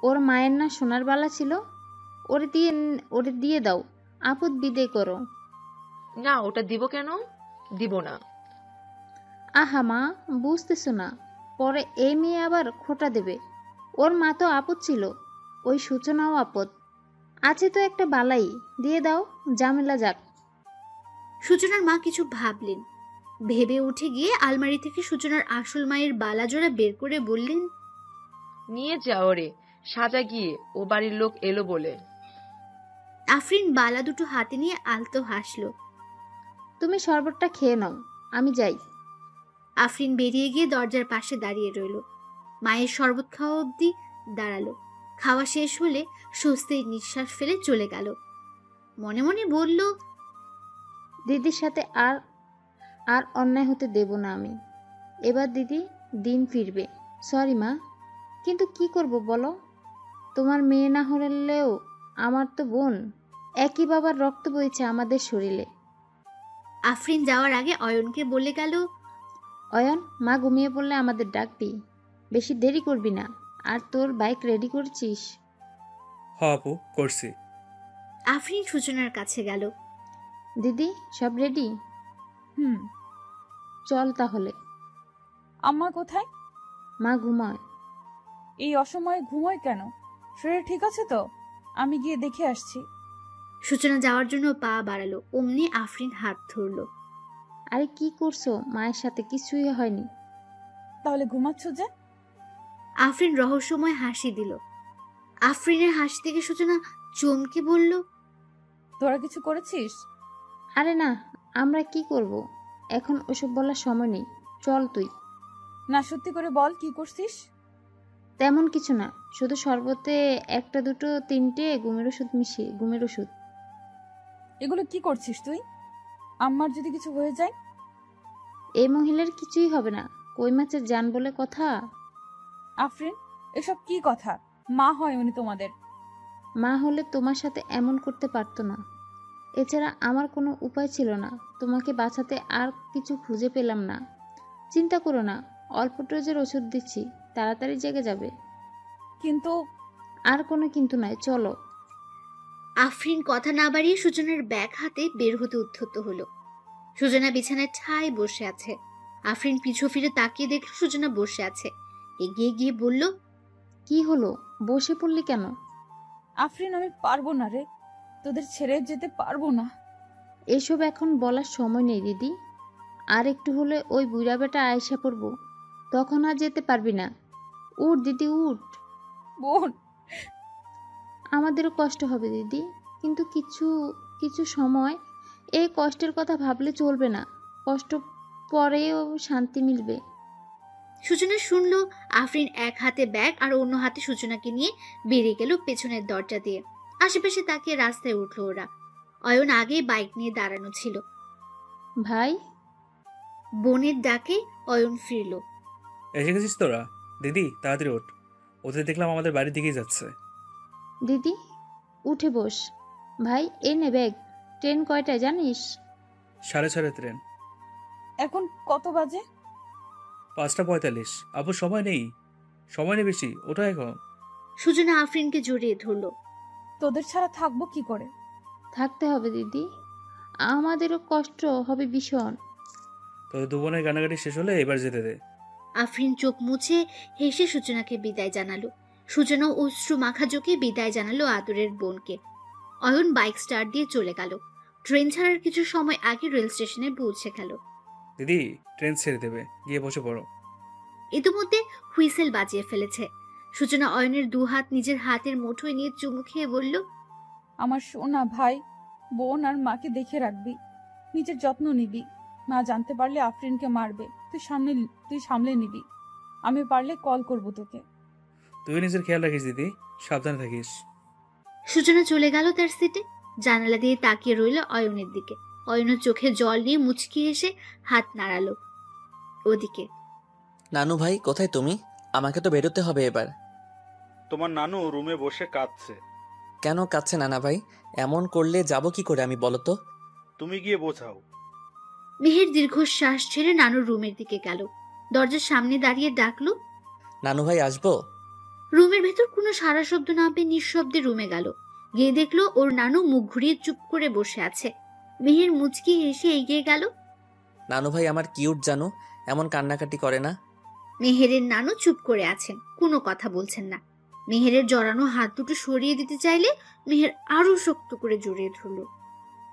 ওর মায়ের না সোনার বালা ছিল, ওরে দিয়ে দাও, আপদ বিদায় করো। না, ওটা দিব কেন? দিব না। আহা মা, বুঝতেছো না, পরে এই মেয়ে আবার খোঁটা দেবে। ওর মা তো আপদ ছিল, ওই সূচনাও আপদ, আছে তো একটা বালাই, দিয়ে দাও, ঝামেলা যাক। সূচনার মা কিছু ভাবলেন, ভেবে উঠে গিয়ে আলমারি থেকে সূচনার আসল মায়ের বালা জোড়া বের করে বললেন, নিয়ে যাও রে, সাজা গিয়ে, ও বাড়ির লোক এলো বলে। আফরিন বালা দুটো হাতে নিয়ে আলতো হাসলো। তুমি শরবতটা খেয়ে নাও, আমি যাই। আফরিন বেরিয়ে গিয়ে দরজার পাশে দাঁড়িয়ে রইল। মায়ের শরবত খাওয়া অবধি দাঁড়ালো। খাওয়া শেষ হলে স্বস্তির নিঃশ্বাস ফেলে চলে গেল। মনে মনে বলল, দিদির সাথে আর আর অন্যায় হতে দেব না আমি। এবার দিদি দিন ফিরবে। সরি মা, কিন্তু কি করব বলো, তোমার মেয়ে না হলেও আমার তো বোন, একই বাবার রক্ত বইছে আমাদের শরীরে। আফরিন যাওয়ার আগে অয়নকে বলে গেল, অয়ন, মা ঘুমিয়ে পড়লে আমাদের ডাকবি, বেশি দেরি করবি না। আর তোর বাইক রেডি করছিস? হ আপু, করছি। আফরিন সূচনার কাছে গেল। দিদি সব রেডি? হুম। চল তাহলে। আম্মা কোথায়? মা ঘুমায়। এই অসময়ে ঘুমোয় কেন? শরীর ঠিক আছে তো? আমি গিয়ে দেখে আসছি। সূচনা যাওয়ার জন্য পা বাড়ালো, অমনি আফরিন হাত ধরল। আরে কি করছো? মায়ের সাথে কিছুই হয়নি। তাহলে ঘুমাচ্ছ যে? আফরিন রহস্যময় হাসি দিল। আফরিনের হাসি থেকে সূচনা চমকে বলল, তোরা কিছু করেছিস? আরে না, আমরা কি করব, এখন ওসব বলার সময় নেই, চল তুই। না, সত্যি করে বল, কি করছিস? তেমন কিছু না, শুধু শরবতে একটা দুটো তিনটে ঘুমের ওষুধ মিশিয়ে, ঘুমের ওষুধ। এগুলো কি করছিস তুই? আম্মার যদি কিছু হয়ে যায়? এই মহিলার কিছুই হবে না, কই মাছের জান বলে কথা। আফরিন, এসব কি কথা? মা হয় উনি তোমাদের। মা হলে তোমার সাথে এমন করতে পারতো না। এছাড়া আমার কোনো উপায় ছিল না, তোমাকে বাঁচাতে আর কিছু খুঁজে পেলাম না। চিন্তা করো না, অল্প ডোজের ওষুধ দিচ্ছি, তাড়াতাড়ি জেগে যাবে। কিন্তু আর কোনো কিন্তু নয়, চলো। আফরিন কথা না বাড়িয়ে সূচনার ব্যাগ হাতে বের হতে উদ্যত হলো। সূচনা বিছানায় ঠায় বসে আছে। আফরিন পিছু ফিরে তাকিয়ে দেখল সূচনা বসে আছে। এগিয়ে গিয়ে বলল, কি হলো, বসে পড়লি কেন? আফরিন, আমি পারবো না রে, তোদের ছেড়ে যেতে পারবো না। এসব এখন বলার সময় নেই দিদি, আর একটু হলে ওই বুড়া বেটা আয়সা পড়বো, তখন আর যেতে পারবি না। উঠ দিদি, উঠ। বোন, আমাদেরও কষ্ট হবে দিদি, কিন্তু কিছু কিছু সময় এই কষ্টের কথা ভাবলে চলবে না, কষ্ট পরেও শান্তি মিলবে। সূচনা শুনল। আফরিন এক হাতে ব্যাগ আর অন্য হাতে সূচনাকে নিয়ে বেরিয়ে গেল পেছনের দরজা দিয়ে। আশেপাশে তাকিয়ে রাস্তায় উঠল ওরা। অয়ন আগেই বাইক নিয়ে দাঁড়ানো ছিল। ভাই, বোনের ডাকে অয়ন ফিরল। এসে গেছিস তোরা? দিদি তাড়াতাড়ি ওঠ, ওদের দেখলাম আমাদের বাড়ির দিকেই যাচ্ছে। দিদি উঠে বস। ভাই এ নে ব্যাগ। ট্রেন কয়টায় জানিস? 6:30 ট্রেন। এখন কত বাজে? 5:45। আপু সময় নেই, সময় নেই বেশি, ওটা এখন। সূচনা আফরিনকে জড়িয়ে ধরল। তোদের ছাড়া থাকবো কি করে? থাকতে হবে দিদি, আমাদেরও কষ্ট হবে ভীষণ। তোদের দু বোনের কানাকাটি শেষ হলে এবার যেতে দে। আফরিন চোখ মুছে হেসে সূচনাকে বিদায় জানালো। সূচনা অশ্রু মাখা চোখে বিদায় জানালো আদরের বোনকে। অয়ন বাইক স্টার্ট দিয়ে চলে গেল। ট্রেন ছাড়ার কিছু সময় আগে রেল স্টেশনে পৌঁছে গেল। দিদি ট্রেন ছেড়ে দেবে, গিয়ে বসে পড়ো। ইতিমধ্যে হুইসেল বাজিয়ে ফেলেছে। সূচনা অয়নের দু হাত নিজের হাতের মুঠোয় নিয়ে চুমু খেয়ে বলল, আমার সোনা ভাই, বোন আর মাকে দেখে রাখবি, নিজের যত্ন নিবি। মা জানতে পারলে আফরিনকে মারবে, তুই সামলে নিবি। আমি পারলে কল করব তোকে। তুই নিজের খেয়াল রাখিস দিদি, সাবধানে থাকিস। সূচনা চলে গেল তার সিটে। জানালা দিয়ে তাকিয়ে রইল অয়নের দিকে। অয়নের চোখে জল নিয়ে মুচকি হেসে হাত নাড়ালো ওদিকে। নানু ভাই কোথায় তুমি? আমাকে তো বেরোতে হবে এবার। তোমার নানু রুমে বসে কাঁদছে। কেন কাঁদছে নানা ভাই? এমন করলে যাব কি করে আমি, বলো তো? তুমি গিয়ে বোঝাও। মেহের দীর্ঘশ্বাস ছেড়ে নানুর রুমের দিকে গেল। দরজার সামনে দাঁড়িয়ে ডাকলো, নানু ভাই আসবো? রুমের ভেতর কোনো সারা শব্দ না পেয়ে নিঃশব্দে রুমে গেল। গিয়ে দেখলো ওর নানু মুখ ঘুরিয়ে চুপ করে বসে আছে। মেহের মুচকি হেসে এগিয়ে গেল। নানু ভাই আমার কিউট জানো, এমন কান্নাকাটি করে না। মেহেরের নানু চুপ করে আছেন, কোনো কথা বলছেন না। মেহেরের জড়ানো হাত দুটো সরিয়ে দিতে চাইলে মেহের আরো শক্ত করে জড়িয়ে ধরল।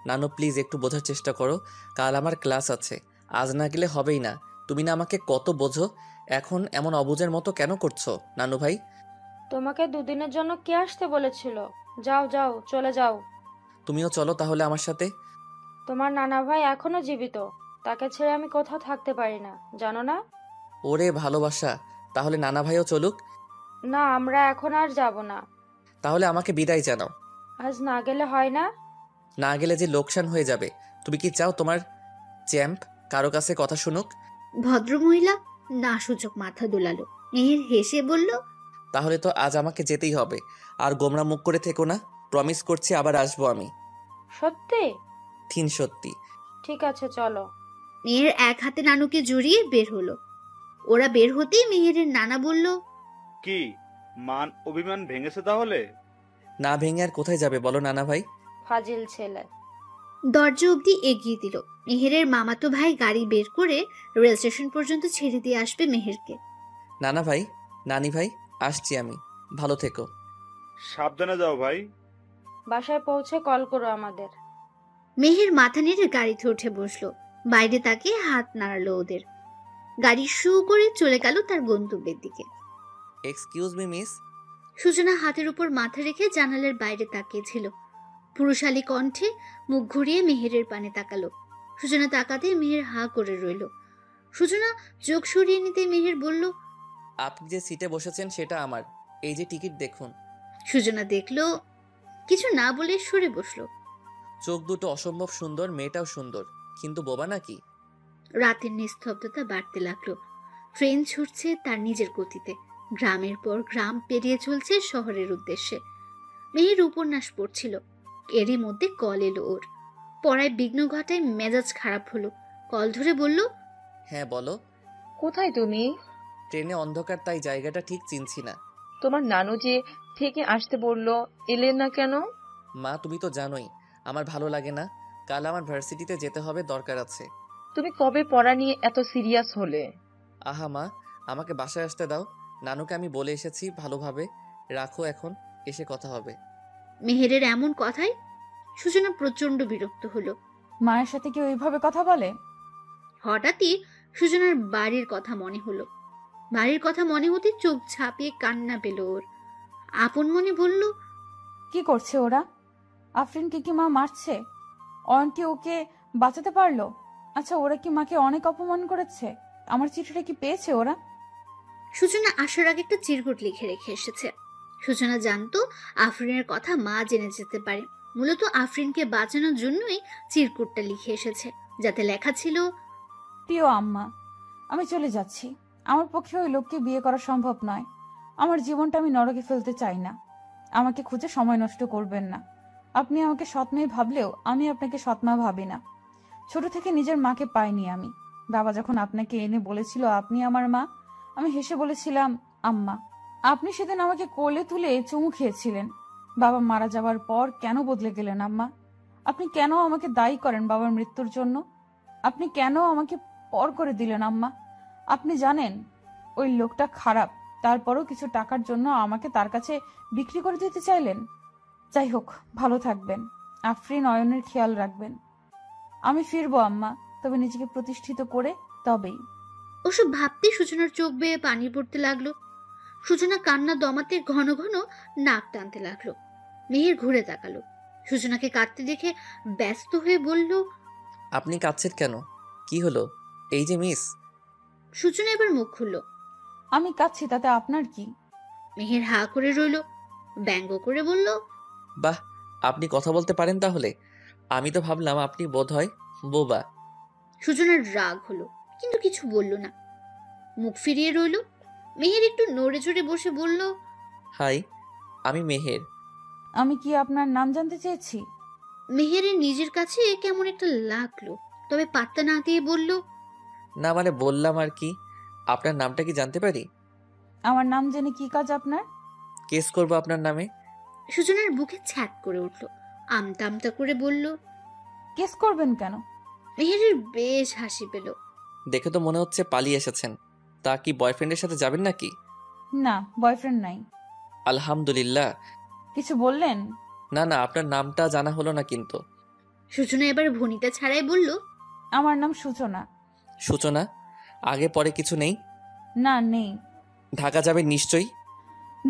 নানু প্লিজ একটু বোঝার চেষ্টা করো, কাল আমার ক্লাস আছে, আজ না গেলে হবেই না। তুমি না আমাকে কত বোঝো, এখন এমন অবুঝের মতো কেন করছো নানু ভাই? তোমাকে দুদিনের জন্য কে আসতে বলেছিল? যাও যাও, চলে যাও। তুমিও চলো তাহলে আমার সাথে। তোমার নানা ভাই এখনো জীবিত, তাকে ছেড়ে আমি কোথাও থাকতে পারি না, জানো না? ওরে ভালোবাসা, তাহলে নানা ভাইও চলুক। না, আমরা এখন আর যাব না। তাহলে আমাকে বিদায় জানাও। আজ না গেলে হয় না? না গেলে যে লোকসান হয়ে যাবে। তুমি কি চাও তোমার চ্যাম্প কারো কাছে কথা শুনুক? ভদ্রমহিলা না সূচক মাথা দোলালো। মেহের হেসে বলল, তাহলে তো আজ আমাকে যেতেই হবে। আর গোমরা মুখ করে থেকো না, প্রমিস করছি আবার আসবো আমি। সত্যি? সত্যি। ঠিক আছে, চলো। মেহের এক হাতে নানুকে জড়িয়ে বের হলো। ওরা বের হতেই মেহেরের নানা বলল, কি মান অভিমান ভেঙেছে তাহলে? না ভেঙে আর কোথায় যাবে বলো নানা ভাই? ফাজিল ছেলে। দরজা অবধি এগিয়ে দিল। মেহেরের মামাতো ভাই গাড়ি বের করে রেল স্টেশন পর্যন্ত ছেড়ে দিয়ে আসবে মেহেরকে। নানা ভাই, নানি ভাই, আসছি আমি, ভালো থেকো। সাবধানে যাও ভাই। বাসায় পৌঁছে কল করো আমাদের। মেহের মাথা নেড়ে গাড়িতে উঠে বসলো। বাইরে তাকিয়ে হাত নাড়ালো ওদের। গাড়ি শু করে চলে গেল তার গন্তব্যের দিকে। Excuse me miss. সূচনা হাতের উপর মাথা রেখে জানালার বাইরে তাকিয়েছিল। পুরুষালী কণ্ঠে মুখ ঘুরিয়ে মেহেরের পানে তাকালো। সূচনা তাকাতে মেহের হা করে রইল। সূচনা চোখ সরিয়ে নিতে মেহের বলল, আপনি যে সিটে বসেছেন সেটা আমার, এই যে টিকিট দেখুন। সূচনা দেখলো, কিছু না বলে সরে বসলো। চোখ দুটো অসম্ভব সুন্দর, মেয়েটাও সুন্দর, কিন্তু বোবা নাকি? রাতের নিস্তব্ধতা বাড়তে লাগলো। ট্রেন ছুটছে তার নিজের গতিতে। গ্রামের পর গ্রাম পেরিয়ে চলছে শহরের উদ্দেশ্যে। মেহের উপন্যাস পড়ছিল। এরই মধ্যে কল এলো ওর। পড়ায় বিঘ্ন ঘটায় মেজাজ খারাপ হলো। কল ধরে বলল, হ্যাঁ বলো। কোথায় তুমি? ট্রেনে অন্ধকার, তাই জায়গাটা ঠিক চিনছি না। তোমার নানু যে থেকে আসতে বললো, এলে না কেন? মা তুমি তো জানোই আমার ভালো লাগে না, কাল আমার ভার্সিটিতে যেতে হবে, দরকার আছে। তুমি কবে পড়া নিয়ে এত সিরিয়াস হলে? আহা মা, আমাকে বাসায় আসতে দাও, নানুকে আমি বলে এসেছি ভালোভাবে। রাখো এখন, এসে কথা হবে। মেহেরের এমন কথায় সূচনা প্রচন্ড বিরক্ত হলো। মায়ের সাথে কি ওইভাবে কথা বলে? হঠাৎই সূচনার বাড়ির কথা মনে হলো। বাড়ির কথা মনে হতে চোখ ঝাঁপিয়ে কান্না পেল ওর। আপন মনে বলল, কি করছে ওরা? আফরিনকে কি মা মারছে? অয়ন কি ওকে বাঁচাতে পারলো? আচ্ছা, ওরা কি মাকে অনেক অপমান করেছে? আমার চিঠিটা কি পেয়েছে ওরা? সূচনা আসার আগে একটা চিরকুট লিখে রেখে এসেছে। সূচনা জানতো আফরিনের কথা মা জেনে যেতে পারে। মূলত আফরিনকে বাঁচানোর জন্যই চিরকুটটা লিখে এসেছে, যাতে লেখা ছিল, প্রিয় আম্মা, আমি চলে যাচ্ছি। আমার পক্ষে ওই লোককে বিয়ে করা সম্ভব নয়। আমার জীবনটা আমি নরকে ফেলতে চাই না। আমাকে খুঁজে সময় নষ্ট করবেন না। আপনি আমাকে সৎমেয়ে ভাবলেও আমি আপনাকে সৎমা ভাবি না। ছোট থেকে নিজের মাকে পাইনি আমি। বাবা যখন আপনাকে এনে বলেছিল আপনি আমার মা, আমি হেসে বলেছিলাম আম্মা। আপনি সেদিন আমাকে কোলে তুলে চুমু খেয়েছিলেন। বাবা মারা যাওয়ার পর কেন বদলে গেলেন আম্মা? আপনি কেন আমাকে দায়ী করেন বাবার মৃত্যুর জন্য? আপনি কেন আমাকে পর করে দিলেন আম্মা? আপনি জানেন ওই লোকটা খারাপ, তারপরও কিছু টাকার জন্য আমাকে তার কাছে বিক্রি করে দিতে চাইলেন। যাই হোক, ভালো থাকবেন। আফরিন অয়নের খেয়াল রাখবেন। আমি ফিরবো আম্মা, তবে নিজেকে প্রতিষ্ঠিত করে তবেই। ওসব ভাবতে সূচনার চোখ বেয়ে পানি পড়তে লাগলো। সূচনা কান্না দমাতে ঘন ঘন নাক টানতে লাগলো। মেহের ঘুরে তাকালো। সূচনাকে কাঁদতে দেখে ব্যস্ত হয়ে বলল, আপনি কাঁদছেন কেন? কি হলো? এই যে মিস। সূচনা এবার মুখ খুলল। আমি কাঁদছি, তাতে আপনার কি? মেহের হা করে রইল। ব্যঙ্গ করে বলল, বাহ, আপনি কথা বলতে পারেন তাহলে? আমি তো ভাবলাম আপনি বোধহয় বোবা। সূচনার রাগ হলো, কিন্তু কিছু বলল না। মুখ ফিরিয়ে রইল। মেহের একটু নড়ে চড়ে বসে বলল, হাই, আমি মেহের। আমি কি আপনার নাম জানতে চেয়েছি? মেহেরের নিজের কাছে কেমন একটা লাগলো, তবে পাত্তা না দিয়ে বলল, না মানে বললাম আর কি। আপনার নামটা কি জানতে পারি? আমার নাম জেনে কি কাজ আপনার? কেস করবো আপনার নামে। সূচনার বুকে ছ্যাক করে উঠল। আমতা আমতা করে বলল। কেস করবেন কেন? মেহেরের বেশ হাসি পেল। দেখে তো মনে হচ্ছে পালিয়ে এসেছেন। তা কি বয়ফ্রেন্ডের সাথে যাবেন নাকি? না, বয়ফ্রেন্ড নাই। আলহামদুলিল্লাহ। কিছু বললেন? না না, আপনার নামটা জানা হলো না কিন্তু। সূচনা এবার ভনিতা ছাড়াই বলল। আমার নাম সূচনা। সূচনা? আগে পরে কিছু নেই? না, নেই। ঢাকা যাবেন নিশ্চয়ই?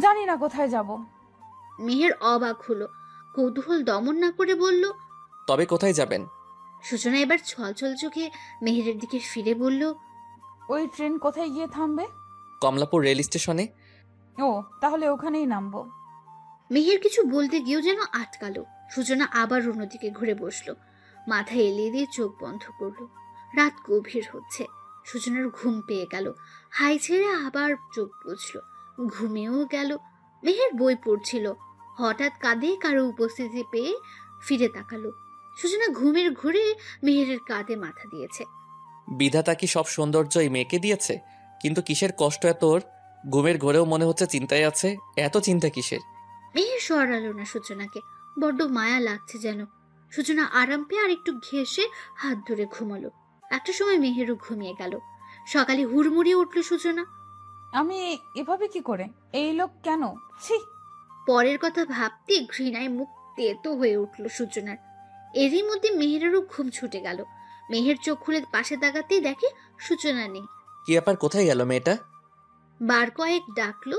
জানি না কোথায় যাব। মেহের অবাক হলো, কৌতূহল দমন না করে বলল। তবে কোথায় যাবেন? সূচনা এবার ছলছল চোখে মেহেরের দিকে ফিরে বলল। ওই ট্রেন কোথায় গিয়ে থামবে? কমলাপুর রেল স্টেশনে। ও, তাহলে ওখানেই নামবো। মেহের কিছু বলতে গিয়েও যেন আটকালো। সূচনা আবার অন্যদিকে ঘুরে বসলো, মাথা এলিয়ে দিয়ে চোখ বন্ধ করলো। রাত গভীর হচ্ছে। সূচনার ঘুম পেয়ে গেল। হাই ছেড়ে আবার চোখ বুঝলো, ঘুমিয়েও গেল। মেহের বই পড়ছিল, হঠাৎ কাঁধে কারো উপস্থিতি পেয়ে ফিরে তাকালো। সূচনা ঘুমের ঘুরে মেহেরের কাঁধে মাথা দিয়েছে। বিধাতা কি সব সৌন্দর্য এই মেয়েকে দিয়েছে? কিন্তু কিসের কষ্ট এত ওর? ঘুমের ঘরেও মনে হচ্ছে চিন্তায় আছে। এত চিন্তা কিসের? মেহের সরালো না সূচনাকে, বড্ড মায়া লাগছে যেন। সূচনা আরাম পেয়ে আর একটু ঘেঁষে হাত ধরে ঘুমালো। একটা সময় মেহেরও ঘুমিয়ে গেল। সকালে হুড়মুড়িয়ে উঠল সূচনা। আমি এভাবে কি করে? এই লোক কেন? ছি! পরের কথা ভাবতে ঘৃণায় মুখ তেতো হয়ে উঠল সূচনার। এরই মধ্যে মেহেরেরও ঘুম ছুটে গেল। মেহের চোখ খুলে পাশে তাকাতেই দেখে সূচনা নেই। কি ব্যাপার, কোথায় গেল মেয়েটা? বার কয়েক ডাকলো।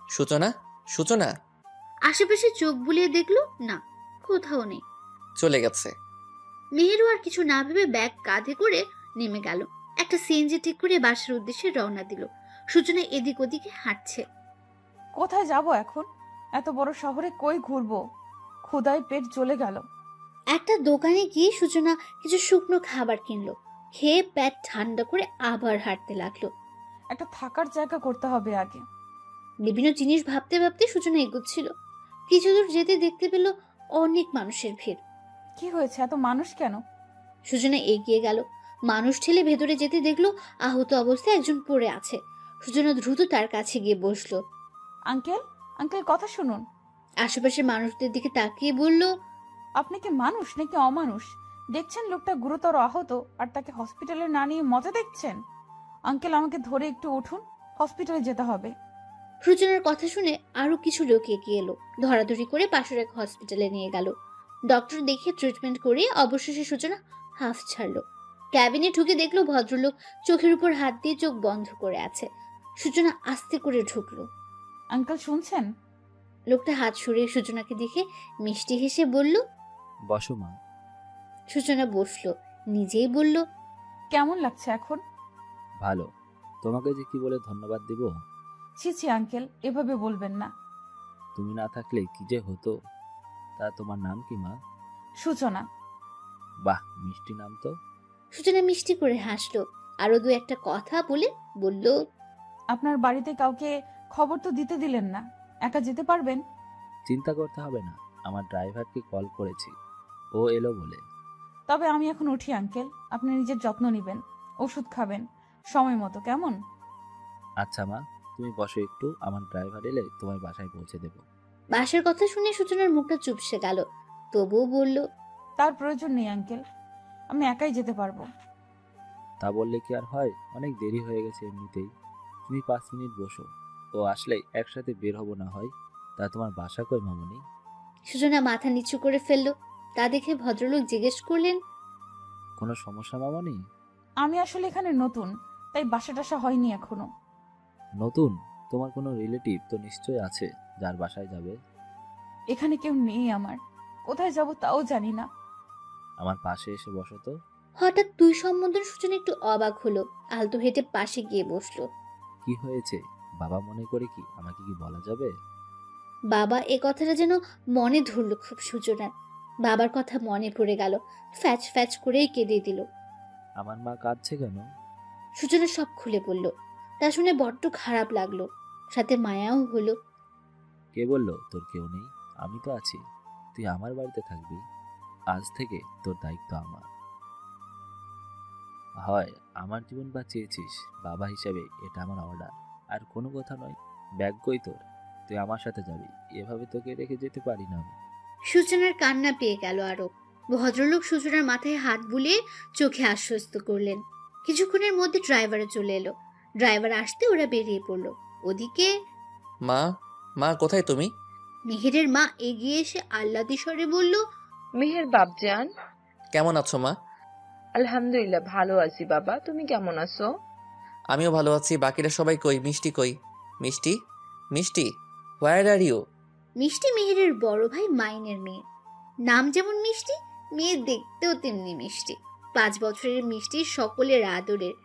সূচনা, সূচনা। আশেপাশে চোখ বুলিয়ে দেখলো, না, কোথাও নেই। চলে গেছে। মেহেরও আর কিছু না ভেবে ব্যাগ কাঁধে করে নেমে গেল। একটা সিএনজি ঠিক করে বাসার উদ্দেশ্যে রওনা দিল। সূচনা এদিক ওদিকে হাঁটছে। কোথায় যাব এখন? এত বড় শহরে কই ঘুরবো? ক্ষুধায় পেট জ্বলে গেল। একটা দোকানে গিয়ে সূচনা কিছু শুকনো খাবার কিনলো। খেয়ে পেট ঠান্ডা করে আবার হাঁটতে লাগলো। একটা থাকার জায়গা করতে হবে আগে। বিভিন্ন জিনিস ভাবতে ভাবতে সূচনা এগোচ্ছিল। কিছু দূর যেতে দেখতে পেল অনেক মানুষের ভিড়। কি হয়েছে, এত মানুষ কেন? সূচনা এগিয়ে গেল। মানুষ ঠেলে ভেতরে যেতে দেখলো আহত অবস্থায় একজন পড়ে আছে। সূচনা দ্রুত তার কাছে গিয়ে বসলো। আঙ্কেল, আঙ্কেল কথা শুনুন। আশেপাশের মানুষদের দিকে তাকিয়ে বলল। আপনি কি মানুষ নাকি অমানুষ? দেখছেন লোকটা গুরুতর আহত আর তাকে হসপিটালে না নিয়ে মজা দেখছেন? আঙ্কেল, আমাকে ধরে একটু উঠুন, হসপিটালে যেতে হবে। সূচনার কথা শুনে আরো কিছু লোক এগিয়ে এলো। ধরাধরি করে পাশের এক হসপিটালে নিয়ে গেল। ডক্টর দেখে ট্রিটমেন্ট করে অবশেষে সূচনা হাফ ছাড়লো। ক্যাবিনে ঢুকে দেখলো ভদ্রলোক চোখের উপর হাত দিয়ে চোখ বন্ধ করে আছে। সূচনা আস্তে করে ঢুকলো। আঙ্কেল শুনছেন? লোকটা হাত সরিয়ে সূচনাকে দেখে মিষ্টি হেসে বলল। বসো মা। সূচনা বসলো, নিজেই বলল। কেমন লাগছে এখন? ভালো। তোমাকে যে কি বলে ধন্যবাদ দিব। ছি ছি আঙ্কেল, এভাবে বলবেন না। তুমি না থাকলে কি যে হতো। তা তোমার নাম কি মা? সূচনা। বাহ, মিষ্টি নাম তো। সূচনা মিষ্টি করে হাসলো। আরো দু একটা কথা বলে বলল। আপনার বাড়িতে কাউকে খবর তো দিতে দিলেন না, একা যেতে পারবেন? চিন্তা করতে হবে না, আমার ড্রাইভারকে কল করেছি, ও এলো বলে। তবে আমি এখন উঠি আঙ্কেল, আপনি নিজের যত্ন নেবেন, ওষুধ খাবেন সময় মতো, কেমন? আচ্ছা মা, তুমি বসো একটু, আমার ড্রাইভার এলে তোমার বাসায় পৌঁছে দেব। বাসার কথা শুনে সূচনার মুখটা চুপসে গেল, তবুও বলল। তার প্রয়োজন নেই আঙ্কেল, আমি একাই যেতে পারবো। তা বললে কি আর হয়, অনেক দেরি হয়ে গেছে এমনিতেই। তুমি 5 মিনিট বসো, ও আসলেই একসাথে বের হবো না হয়। তা তোমার বাসা কই মামনি? সূচনা মাথা নিচু করে ফেললো। তা দেখে ভদ্রলোক জিজ্ঞেস করলেন। কোনো সমস্যা মামনি? আমি আসলে এখানে নতুন, তাই বাসা টাসা হয়নি এখনো। নতুন? তোমার কোনো রিলেটিভ তো নিশ্চয় আছে যার বাসায় যাবে। এখানে কেউ নেই আমার, কোথায় যাব তাও জানি না। আমার পাশে এসে বসো তো। হঠাৎ দুই সম্বোধন সূচনা একটু অবাক হলো। আলতো হেঁটে পাশে গিয়ে বসলো। কি হয়েছে? বাবা মনে করে কি আমাকে কি বলা যাবে? বাবা, এ কথাটা যেন মনে ধরল খুব সূচনার। বাবার কথা মনে পড়ে গেল। ফ্যাচ ফ্যাচ করেই কেঁদে দিল। আমার মা কাঁদছে কেন? সূচনা সব খুলে বলল। তা শুনে বড্ড খারাপ লাগলো, সাথে মায়াও হলো। কে বললো তোর কেউ নেই? আমি তো আছি, তুই আমার বাড়িতে থাকবি। আজ থেকে তোর দায়িত্ব আমার। হয় আমার জীবন বাঁচিয়েছিস, বাবা হিসাবে এটা আমার অর্ডার, আর কোনো কথা নয়। ব্যাগ কই তোর? তুই আমার সাথে যাবি, এভাবে তোকে রেখে যেতে পারি না আমি। সূচনার কান্না পেয়ে গেল আরো। ভদ্রলোক সূচনার মাথায় হাত বুলিয়ে চোখে আশ্বস্ত করলেন। কিছুক্ষণের মধ্যে ড্রাইভারও চলে এলো। ড্রাইভার আসতে ওরা বেরিয়ে পড়লো। ওদিকে মা, মা কোথায় তুমি? মেহেরের মা এগিয়ে এসে আহ্লাদি স্বরে বলল, মেহের বাপজান, কেমন আছো মা? আলহামদুলিল্লাহ ভালো আছি বাবা, তুমি কেমন আছো? আমিও ভালো আছি। বাকিরা সবাই কই? মিষ্টি কই? মিষ্টি, মিষ্টি, হোয়ার আর ইউ? মিষ্টি মেহেরের বড় ভাই মাইনের মেয়ে। নাম যেমন মিষ্টি, মেয়ে দেখতেও তেমনি মিষ্টি। 5 বছরের মিষ্টি সকলের আদরের।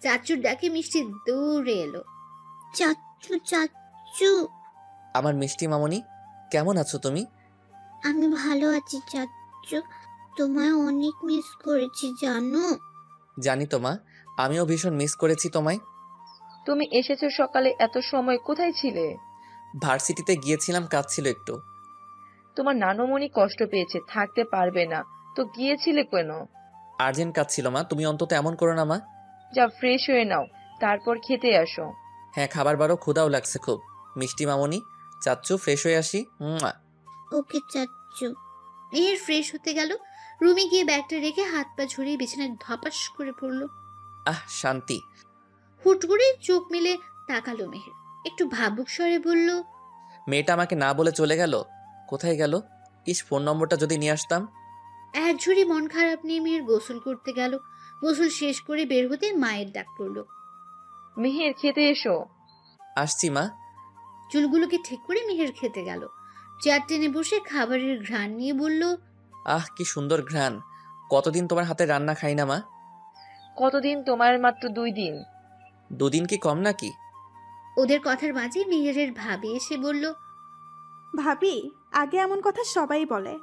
চাচুর ডাকে মিষ্টি দৌড়ে এলো। চাচু চাচু। আমার মিষ্টি মামনি, কেমন আছো তুমি? আমি ভালো আছি চাচু, তোমায় অনেক মিস করেছি জানো। জানি তো মা, আমিও ভীষণ মিস করেছি তোমায়। তুমি এসেছো সকালে, এত সময় কোথায় ছিলে? ভার্সিটিতে গিয়েছিলাম, কাজ ছিল একটু। তোমার নানুমণি কষ্ট পেয়েছে, থাকতে পারবে না, তো গিয়েছিলে কেন? আর্জেন্ট কাজ ছিল মা, তুমি অন্তত এমন করো না মা। যা ফ্রেশ হয়ে নাও, তারপর খেতে আসো। হ্যাঁ, খাবার বারও ক্ষুধাও লাগছে খুব। মিষ্টি মামনি, চাচ্চু ফ্রেশ হয়ে আসি। ওকে চাচু। মেহের ফ্রেশ হতে গেল। রুমে গিয়ে ব্যাগটা রেখে হাত পা ঝরিয়ে বিছানায় ধপাস করে পড়লো। আহ, শান্তি। হুট করে চোখ মেলে তাকালো মেহের। একটু ভাবুক স্বরে বলল, মেয়েটা আমাকে না বলে চলে গেল। কোথায় গেল? ইস, ফোন নম্বরটা যদি নিয়ে আসতাম। এক ঝুড়ি মন খারাপ নিয়ে মেহের গোসল করতে গেল। গোসল শেষ করে বের হতে মায়ের ডাক পড়লো। মেহের খেতে এসো। আসছি মা। চুলগুলোকে ঠিক করে মেহের খেতে গেল। চেয়ার টেনে বসে খাবারের ঘ্রাণ নিয়ে বলল, আহ, কি সুন্দর ঘ্রাণ। কতদিন তোমার হাতে রান্না খাই না মা। কতদিন? তোমার মাত্র 2 দিন। 2 দিন কি কম নাকি? ওদের কথার মাঝে মেহেরের ভাবি এসে বলল, ভাবি, আগে এমন কথা সবাই বলে,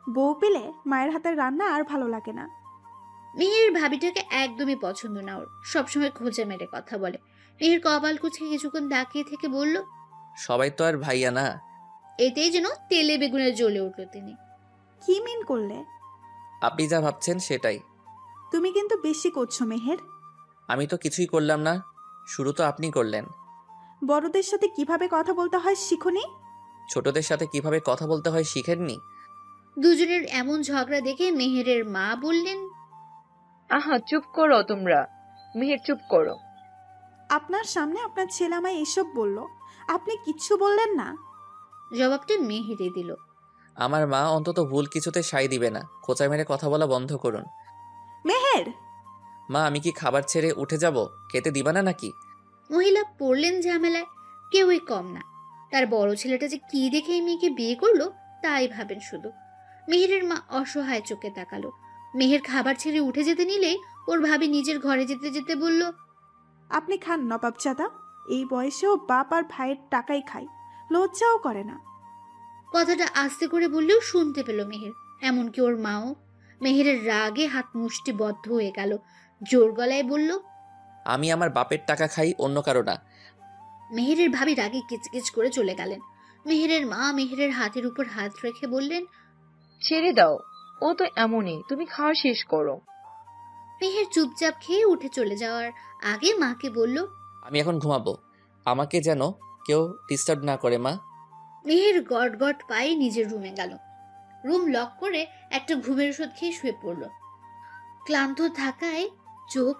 বউ পেলে মায়ের হাতের রান্না আর ভালো লাগে না। মেহের ভাবিটাকে একদমই পছন্দ না ওর। সবসময় খোঁজে মেরে কথা বলে। মেহের কপাল কুচকে কিছুক্ষণ তাকিয়ে থেকে বলল, সবাই তো আর ভাইয়া না। এতেই যেন তেলে বেগুনে জ্বলে উঠল তিনি। কি মিন করলে? আপনি যা ভাবছেন সেটাই। তুমি কিন্তু বেশি করছো মেহের। আমি তো কিছুই করলাম না, শুরু তো আপনি করলেন। বড়দের সাথে কিভাবে কথা বলতে হয় শিখোনি? ছোটদের সাথে কিভাবে কথা বলতে হয় শিখেননি? দুজনের এমন ঝগড়া দেখে মেহেরের মা বললেন, আহা, চুপ করো তোমরা। মেহের চুপ করো। আপনার সামনে আপনার ছেলে আমায় এসব বলল, আপনি কিচ্ছু বললেন না? জবাবটা মেহেরে দিল। আমার মা অন্তত ভুল কিছুতে সায় দিবে না। খোঁচা মেরে কথা বলা বন্ধ করুন। মেহের! মা, আমি কি খাবার ছেড়ে উঠে যাব? খেতে দিবা না নাকি? মহিলা পড়লেন ঝামেলায়। কেউই কম না। তার বড় ছেলেটা যে কি দেখে এই মেয়েকে বিয়ে করলো তাই ভাবেন শুধু। মেহেরের মা অসহায় চোখে তাকালো। মেহের খাবার ছেড়ে উঠে যেতে নিলেই ওর ভাবি নিজের ঘরে যেতে যেতে বলল, আপনি খান নবাবজাদা, এই বয়সেও বাপ আর ভাইয়ের টাকাই খায়, লজ্জাও করে না। কথাটা আস্তে করে বললেও শুনতে পেল মেহের, এমনকি ওর মাও। মেহেরের রাগে হাত মুষ্টি বদ্ধ হয়ে গেল। জোর গলায় বলল, আমি আমার বাপের টাকা খাই, অন্য কারো না। মেহেরের ভাবি রাগে কিচকিচ করে চলে গেলেন। মেহেরের মা মেহেরের হাতের উপর হাত রেখে বললেন, ছেড়ে দাও, ও তো এমনই, তুমি খাওয়া শেষ করো। মেহের চুপচাপ খেয়ে উঠে চলে যাওয়ার আগে মাকে বলল, আমি এখন ঘুমাবো, আমাকে যেন কেউ ডিস্টার্ব না করে মা। মেহের গট গট পায়ে নিজের রুমে গেল। রুম লক করে একটা ঘুমের ওষুধ খেয়ে শুয়ে পড়ল। ক্লান্ত থাকায় চোখ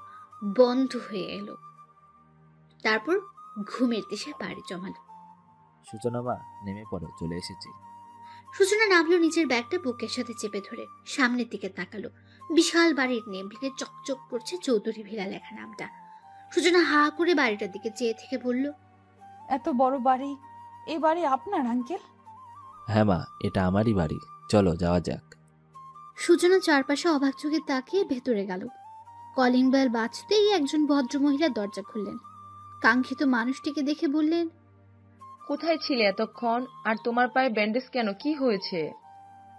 বন্ধ হয়ে এলো। তারপর ঘুমের দেশে পাড়ি জমালো। সূচনা মা, নেমে পড়ো, চলে এসেছি। সূচনা নামলো, নিজের ব্যাগটা বুকের সাথে চেপে ধরে সামনের দিকে তাকালো। বিশাল বাড়ির নেম প্লেটে চকচক করছে চৌধুরী ভিলা লেখা নামটা। সূচনা হা করে বাড়িটার দিকে চেয়ে থেকে বলল, এত বড় বাড়ি, এই বাড়ি আপনার আঙ্কেল? হ্যাঁ মা, এটা আমারই বাড়ি, চলো যাওয়া যাক। সূচনা চারপাশে অবাক চোখে তাকিয়ে ভেতরে গেল। কলিং বেল বাজতেই একজন ভদ্রমহিলা দরজা খুললেন। কাঙ্ক্ষিত মানুষটিকে দেখে বললেন, কোথায় ছিলে এতক্ষণ? আর তোমার পায়ে ব্যান্ডেজ কেন, কি হয়েছে?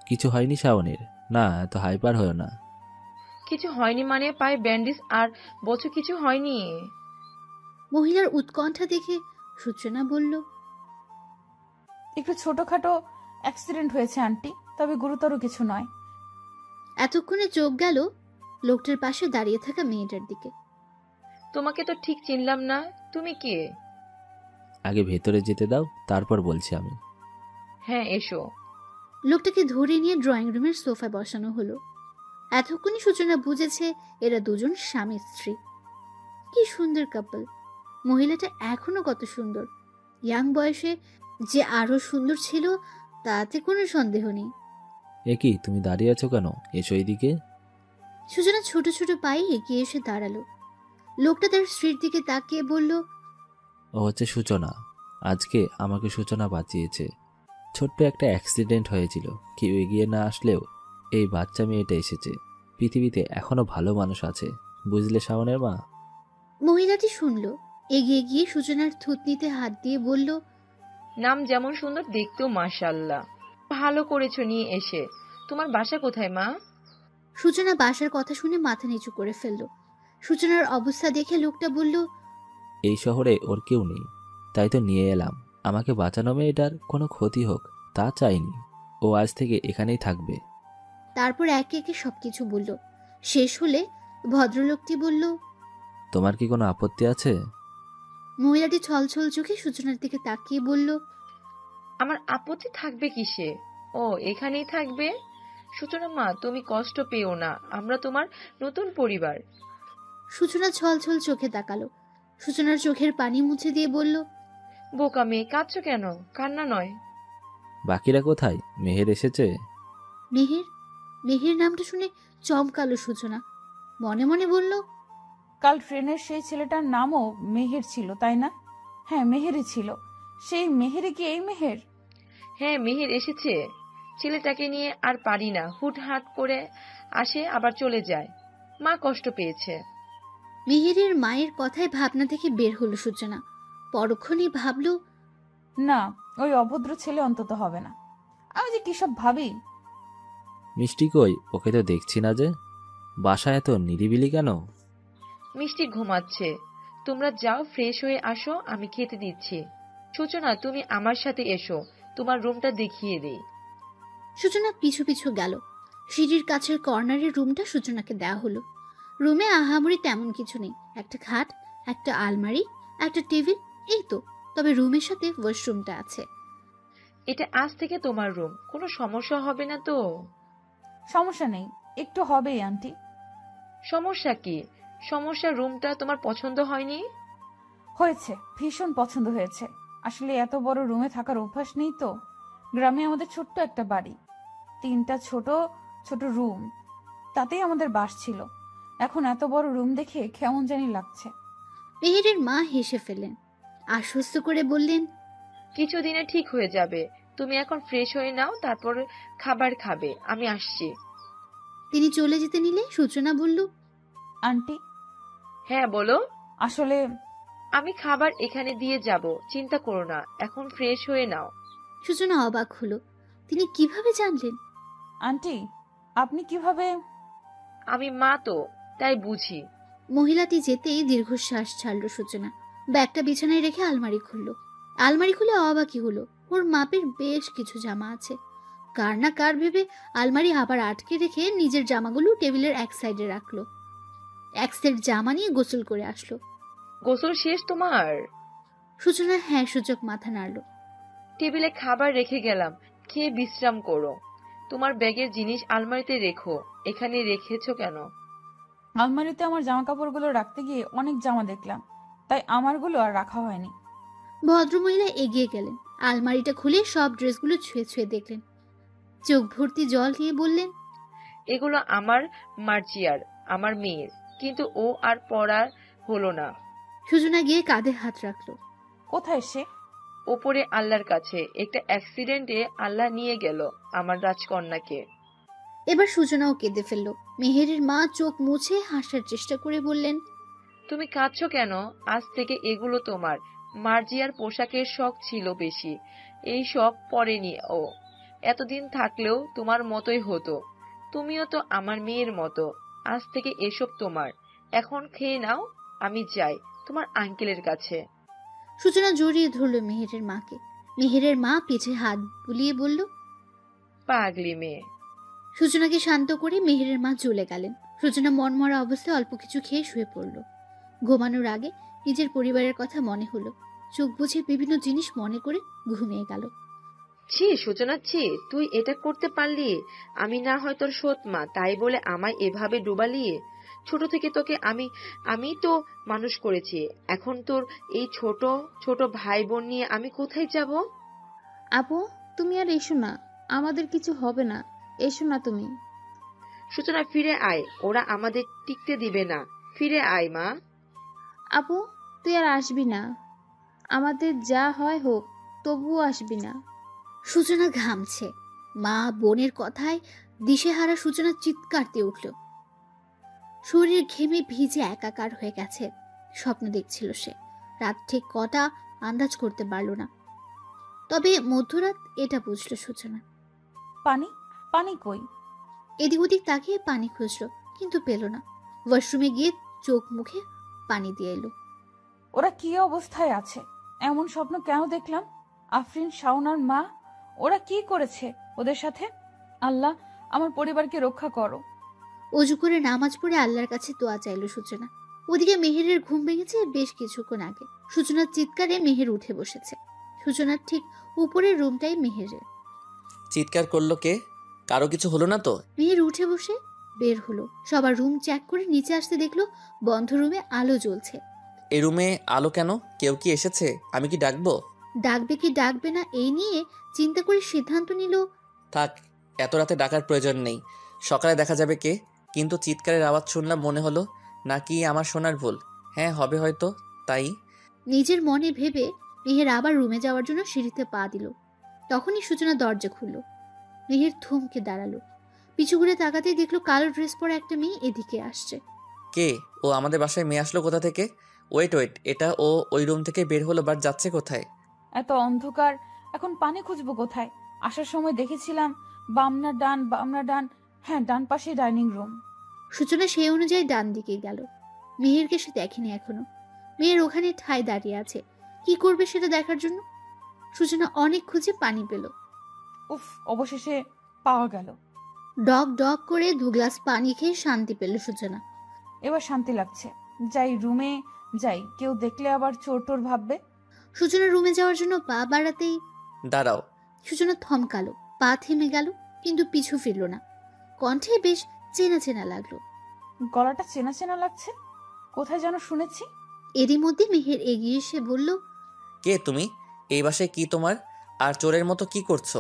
কিছু হয়নি শাওনের, না এত হাইপার হয়েও না। কিছু হয়নি মানে? পায়ে ব্যান্ডেজ আর বছর কিছু হয়নি? মহিলার উৎকণ্ঠা দেখে সূচনা বলল, একটু ছোটখাটো অ্যাক্সিডেন্ট হয়েছে আন্টি, তবে গুরুতর কিছু নয়। এতক্ষণে চোখ গেল লোকটার পাশে দাঁড়িয়ে থাকা মেয়েটার দিকে। তোমাকে তো ঠিক চিনলাম না, তুমি কে? আগে ভেতরে যেতে দাও, তারপর বলছি আমি। হ্যাঁ এসো। লোকটাকে ধরে নিয়ে ড্রয়িং রুমের সোফায় বসানো হলো। এতক্ষণই সূচনা বুঝেছে এরা দুজন স্বামী স্ত্রী। কি সুন্দর কাপল। মহিলাটা এখনো কত সুন্দর। ইয়াং বয়সে যে আরো সুন্দর ছিল তাতে কোনো সন্দেহ নেই। এ কি, তুমি দাঁড়িয়ে আছো কেন? এসো এইদিকে। সূচনা ছোট ছোট পায়ে এগিয়ে এসে দাঁড়ালো। লোকটা তার স্ত্রীর দিকে তাকিয়ে বলল, ও হচ্ছে সূচনা। আজকে আমাকে সূচনা বাঁচিয়েছে। ছোট্ট একটা অ্যাক্সিডেন্ট হয়েছিল, কেউ এগিয়ে না আসলেও এই বাচ্চা মেয়েটা এসেছে। পৃথিবীতে এখনো ভালো মানুষ আছে, বুঝলে শাওনের মা? মহিলাটি শুনল, এগিয়ে গিয়ে সূচনার থুতনিতে হাত দিয়ে বলল, নাম যেমন সুন্দর, দেখতেও মাশাআল্লাহ। ভালো করেছো নিয়ে এসে। তোমার বাসা কোথায় মা? সূচনা বাসার কথা শুনে মাথা নিচু করে ফেলল। সূচনার অবস্থা দেখে লোকটা বলল, এই শহরে ওর কেউ নেই, তাই তো নিয়ে এলাম। আমাকে বাঁচানো মেয়েটার কোনো ক্ষতি হোক তা চাইনি। ও আজ থেকে এখানেই থাকবে। তারপর একে একে সবকিছু বলল। শেষ হলে ভদ্রলোকটি বলল, তোমার কি কোনো আপত্তি আছে? মহিলাটি ছলছল চোখে সূচনার দিকে তাকিয়ে বলল, আমার আপত্তি থাকবে কিসে? ও এখানেই থাকবে। সূচনা মা, তুমি কষ্ট পেও না, আমরা তোমার নতুন পরিবার। সূচনা ছলছল চোখে তাকালো। সূচনার চোখের পানি মুছে দিয়ে বলল, বোকা মেয়ে, কাঁদছো কেন? কান্না নয়। বাকিরা কোথায়? মেহের এসেছে? মেহের? মেহের নামটা শুনে চমকালো সূচনা। মনে মনে বলল, কাল ট্রেনের সেই ছেলেটার নামও মেহের ছিল, তাই না? হ্যাঁ, মেহেরই ছিল। সেই মেহেরে কি এই মেহের? হ্যাঁ, মেহের এসেছে। ছেলেটাকে নিয়ে আর পারি না, হুটহাট করে আসে আবার চলে যায়। মা কষ্ট পেয়েছে। মেহেরের মায়ের কথায় ভাবনা থেকে বের হলো সূচনা। পরক্ষণেই ভাবল, না, ওই অভদ্র ছেলে অন্তত হবে না। আমি যে কি সব ভাবি। মিষ্টি কই? ওকে তো দেখছি না যে। বাসা এত নিরিবিলি কেন? মিষ্টি ঘুমাচ্ছে। তোমরা যাও, ফ্রেশ হয়ে আসো, আমি খেতে দিচ্ছি। সূচনা, তুমি আমার সাথে এসো, তোমার রুমটা দেখিয়ে দেই। সূচনা পিছু পিছু গেল। সিঁড়ির কাছের কর্নারের রুমটা সূচনাকে দেওয়া হলো। রুমে আহামরি তেমন কিছু নেই। একটা খাট, একটা আলমারি, একটা টেবিল, এই তো। তবে রুমের সাথে ওয়াশরুমটা আছে। এটা আজ থেকে তোমার রুম, কোনো সমস্যা হবে না তো? সমস্যা নেই, একটু হবেই আন্টি। সমস্যা কি? সমস্যা রুমটা তোমার পছন্দ হয়নি? হয়েছে, ভীষণ পছন্দ হয়েছে। আসলে এত বড় রুমে থাকার অভ্যাস নেই তো। গ্রামে আমাদের ছোট্ট একটা বাড়ি, 3টা ছোট ছোট রুম, তাতেই আমাদের বাস ছিল। এখন এত বড় রুম দেখে কেমন জানি লাগছে। মেহেরের মা হেসে ফেললেন, আশ্বস্ত করে বললেন, কিছুদিনে ঠিক হয়ে যাবে। তুমি এখন ফ্রেশ হয়ে নাও, তারপর খাবার খাবে, আমি আসছি। তিনি চলে যেতে নিলে সূচনা বলল, আন্টি। হ্যাঁ বলো। আসলে আমি খাবার এখানে দিয়ে যাব, চিন্তা করো না, এখন ফ্রেশ হয়ে নাও। সূচনা অবাক হলো, তিনি কিভাবে জানলেন? আন্টি, আপনি কিভাবে? আমি মা তো, তাই বুঝি। মহিলাটি যেতেই দীর্ঘশ্বাস ছাড়ল সূচনা। ব্যাগটা বিছানায় রেখে আলমারি খুলল। আলমারি খুলে অবাকই হলো, ওর মাপের বেশ কিছু জামা আছে। কার না কার ভেবে আলমারি আবার আটকে রেখে নিজের জামাগুলো টেবিলের এক সাইডে রাখলো। এক সেট জামা নিয়ে গোসল করে আসলো। গোসল শেষ তোমার? সূচনা হ্যাঁ সূচক মাথা নাড়ল। টেবিলে খাবার রেখে গেলাম, খেয়ে বিশ্রাম করো। তোমার ব্যাগের জিনিস আলমারিতে রেখো। এখানে রেখেছো কেন? আলমারিতে আমার জামা কাপড়গুলো রাখতে গিয়ে অনেক জামা দেখলাম, তাই আমারগুলো আর রাখা হয়নি। ভদ্রমহিলা এগিয়ে গেলেন, আলমারিটা খুলে সব ড্রেসগুলো ছুঁয়ে ছুঁয়ে দেখলেন। চোখ ভর্তি জল নিয়ে বললেন, এগুলো আমার মার্জিয়ার, আমার মেয়ের, কিন্তু ও আর পড়ার হলো না। সূচনা গিয়ে কাঁধে হাত রাখলো। কোথায় সে? ওপরে আল্লাহর কাছে। একটা অ্যাক্সিডেন্টে আল্লাহ নিয়ে গেল আমার রাজকন্যাকে। এবার সূচনাও কেঁদে ফেলল। মেহেরের মা চোখ মুছে হাসার চেষ্টা করে বললেন, তুমি কাঁদছো কেন? আজ থেকে এগুলো তোমার। মার্জিয়ার পোশাকের শখ ছিল বেশি, এই শখ পরেনি ও। এতদিন থাকলেও তোমার মতোই হতো। তুমিও তো আমার মেয়ের মতো। আজ থেকে এসব তোমার। এখন খেয়ে নাও, আমি যাই তোমার আঙ্কেলের কাছে। সূচনা জড়িয়ে ধরল মেহেরের মাকে। মেহেরের মা পিঠে হাত বুলিয়ে বলল, পাগলি মেয়ে। সূচনাকে শান্ত করে মেহেরের মা চলে গেলেন। সূচনা মনমরা অবস্থায় অল্প কিছু খেয়ে শুয়ে পড়ল। ঘুমানোর আগে নিজের পরিবারের কথা মনে হলো। চোখ বুজে বিভিন্ন জিনিস মনে করে ঘুমিয়ে গেল। ছি সূচনা, ছি, তুই এটা করতে পারলি? আমি না হয় তোর সৎ মা, তাই বলে আমায় এভাবে ডুবালি? ছোট থেকে তোকে আমি তো মানুষ করেছি। এখন তোর এই ছোট ছোট ভাই বোন নিয়ে আমি কোথায় যাব? আপু, তুমি আর এসো না, আমাদের কিছু হবে না, এসো না তুমি। সূচনা, ফিরে আয়, ওরা আমাদের টিকতে দিবে না। ফিরে আয় মা। আপু, তুই আর আসবি না, আমাদের যা হয় হোক, তবুও আসবি না। সূচনা ঘামছে। মা বোনের কথায় দিশেহারা সূচনা চিৎকার দিয়ে উঠল। শরীর ঘেমে ভিজে একাকার হয়ে গেছে। স্বপ্ন দেখছিল সে। রাত ঠিক কটা আন্দাজ করতে পারল না, তবে মধ্যরাত এটা বুঝল সূচনা। পানি পানি কই? এদিক ওদিক তাকিয়ে পানি খুঁজল, কিন্তু পেল না। ওয়াশরুমে গিয়ে চোখ মুখে পানি দিয়ে এলো। ওরা কি অবস্থায় আছে? এমন স্বপ্ন কেন দেখলাম? আফরিন, শাওনার মা, ওরা কি করেছে ওদের সাথে? আল্লাহ, আমার পরিবারকে রক্ষা করো। অজু করে নামাজ পড়ে আল্লাহর কাছে দোয়া চাইল সূচনা। ওদিকে মেহেরের ঘুম ভেঙেছে বেশ কিছুক্ষণ আগে। সূচনার চিৎকারে মেহের উঠে বসেছে। সূচনার ঠিক উপরের রুমটাই মেহেরের। চিৎকার করলো কে? কারো কিছু হলো না তো? মেহের উঠে বসে বের হলো। সবার রুম চেক করে নিচে আসতে দেখলো বন্ধ রুমে আলো জ্বলছে। এই রুমে আলো কেন? কেউ কি এসেছে? আমি কি ডাকবো? ডাকবে কি ডাকবে না এই নিয়ে চিন্তা করে সিদ্ধান্ত নিল থাক, এত রাতে ডাকার প্রয়োজন নেই, সকালে দেখা যাবে কে। কিন্তু চিৎকারের আওয়াজ শুনলাম, মনে হলো নাকি আমার শোনার ভুল। হ্যাঁ, হবে হয়তো, তাই। নিজের মনে ভেবে মেহের আবার রুমে যাওয়ার জন্য সিঁড়িতে পা দিল। তখনই সূচনা দরজা খুলল। মেহের থমকে দাঁড়ালো। পিছু ঘুরে তাকাতেই দেখলো কালো ড্রেস পরা একটা মেয়ে এদিকে আসছে। কে ও? আমাদের বাসায় মেয়ে আসলো কোথা থেকে? ওয়েট ওয়েট, এটা ও ওই রুম থেকে বের হলো, বাট যাচ্ছে কোথায়? এত অন্ধকার, এখন পানি খুঁজবো কোথায়? আসার সময় দেখেছিলাম বামনা ডান, হ্যাঁ ডান পাশে ডাইনিং রুম। সূচনা সেই অনুযায়ী ডান দিকে গেল। মেহেরকে সে দেখেনি এখনো। মেয়ের ওখানে ঠায় দাঁড়িয়ে আছে, কি করবে সেটা দেখার জন্য। সূচনা অনেক খুঁজে পানি পেল। উফ, অবশেষে পাওয়া গেল। ডগ ডগ করে 2 গ্লাস পানি খেয়ে শান্তি পেল সূচনা। এবার শান্তি লাগছে। যাই রুমে যাই, কেউ দেখলে আবার চোর টোর ভাববে। সূচনা রুমে যাওয়ার জন্য পা বাড়াতেই দাঁড়াও। সূচনা থমকালো। পা থেমে গেল, কিন্তু পিছু ফিরল না। কণ্ঠে বেশ চেনা চেনা লাগলো। গলাটা চেনা চেনা লাগছে, কোথায় যেন শুনেছি। এরই মধ্যে মেহের এগিয়ে এসে বলল, কে তুমি? এই বাসায় কি তোমার? আর চোরের মতো কি করছো?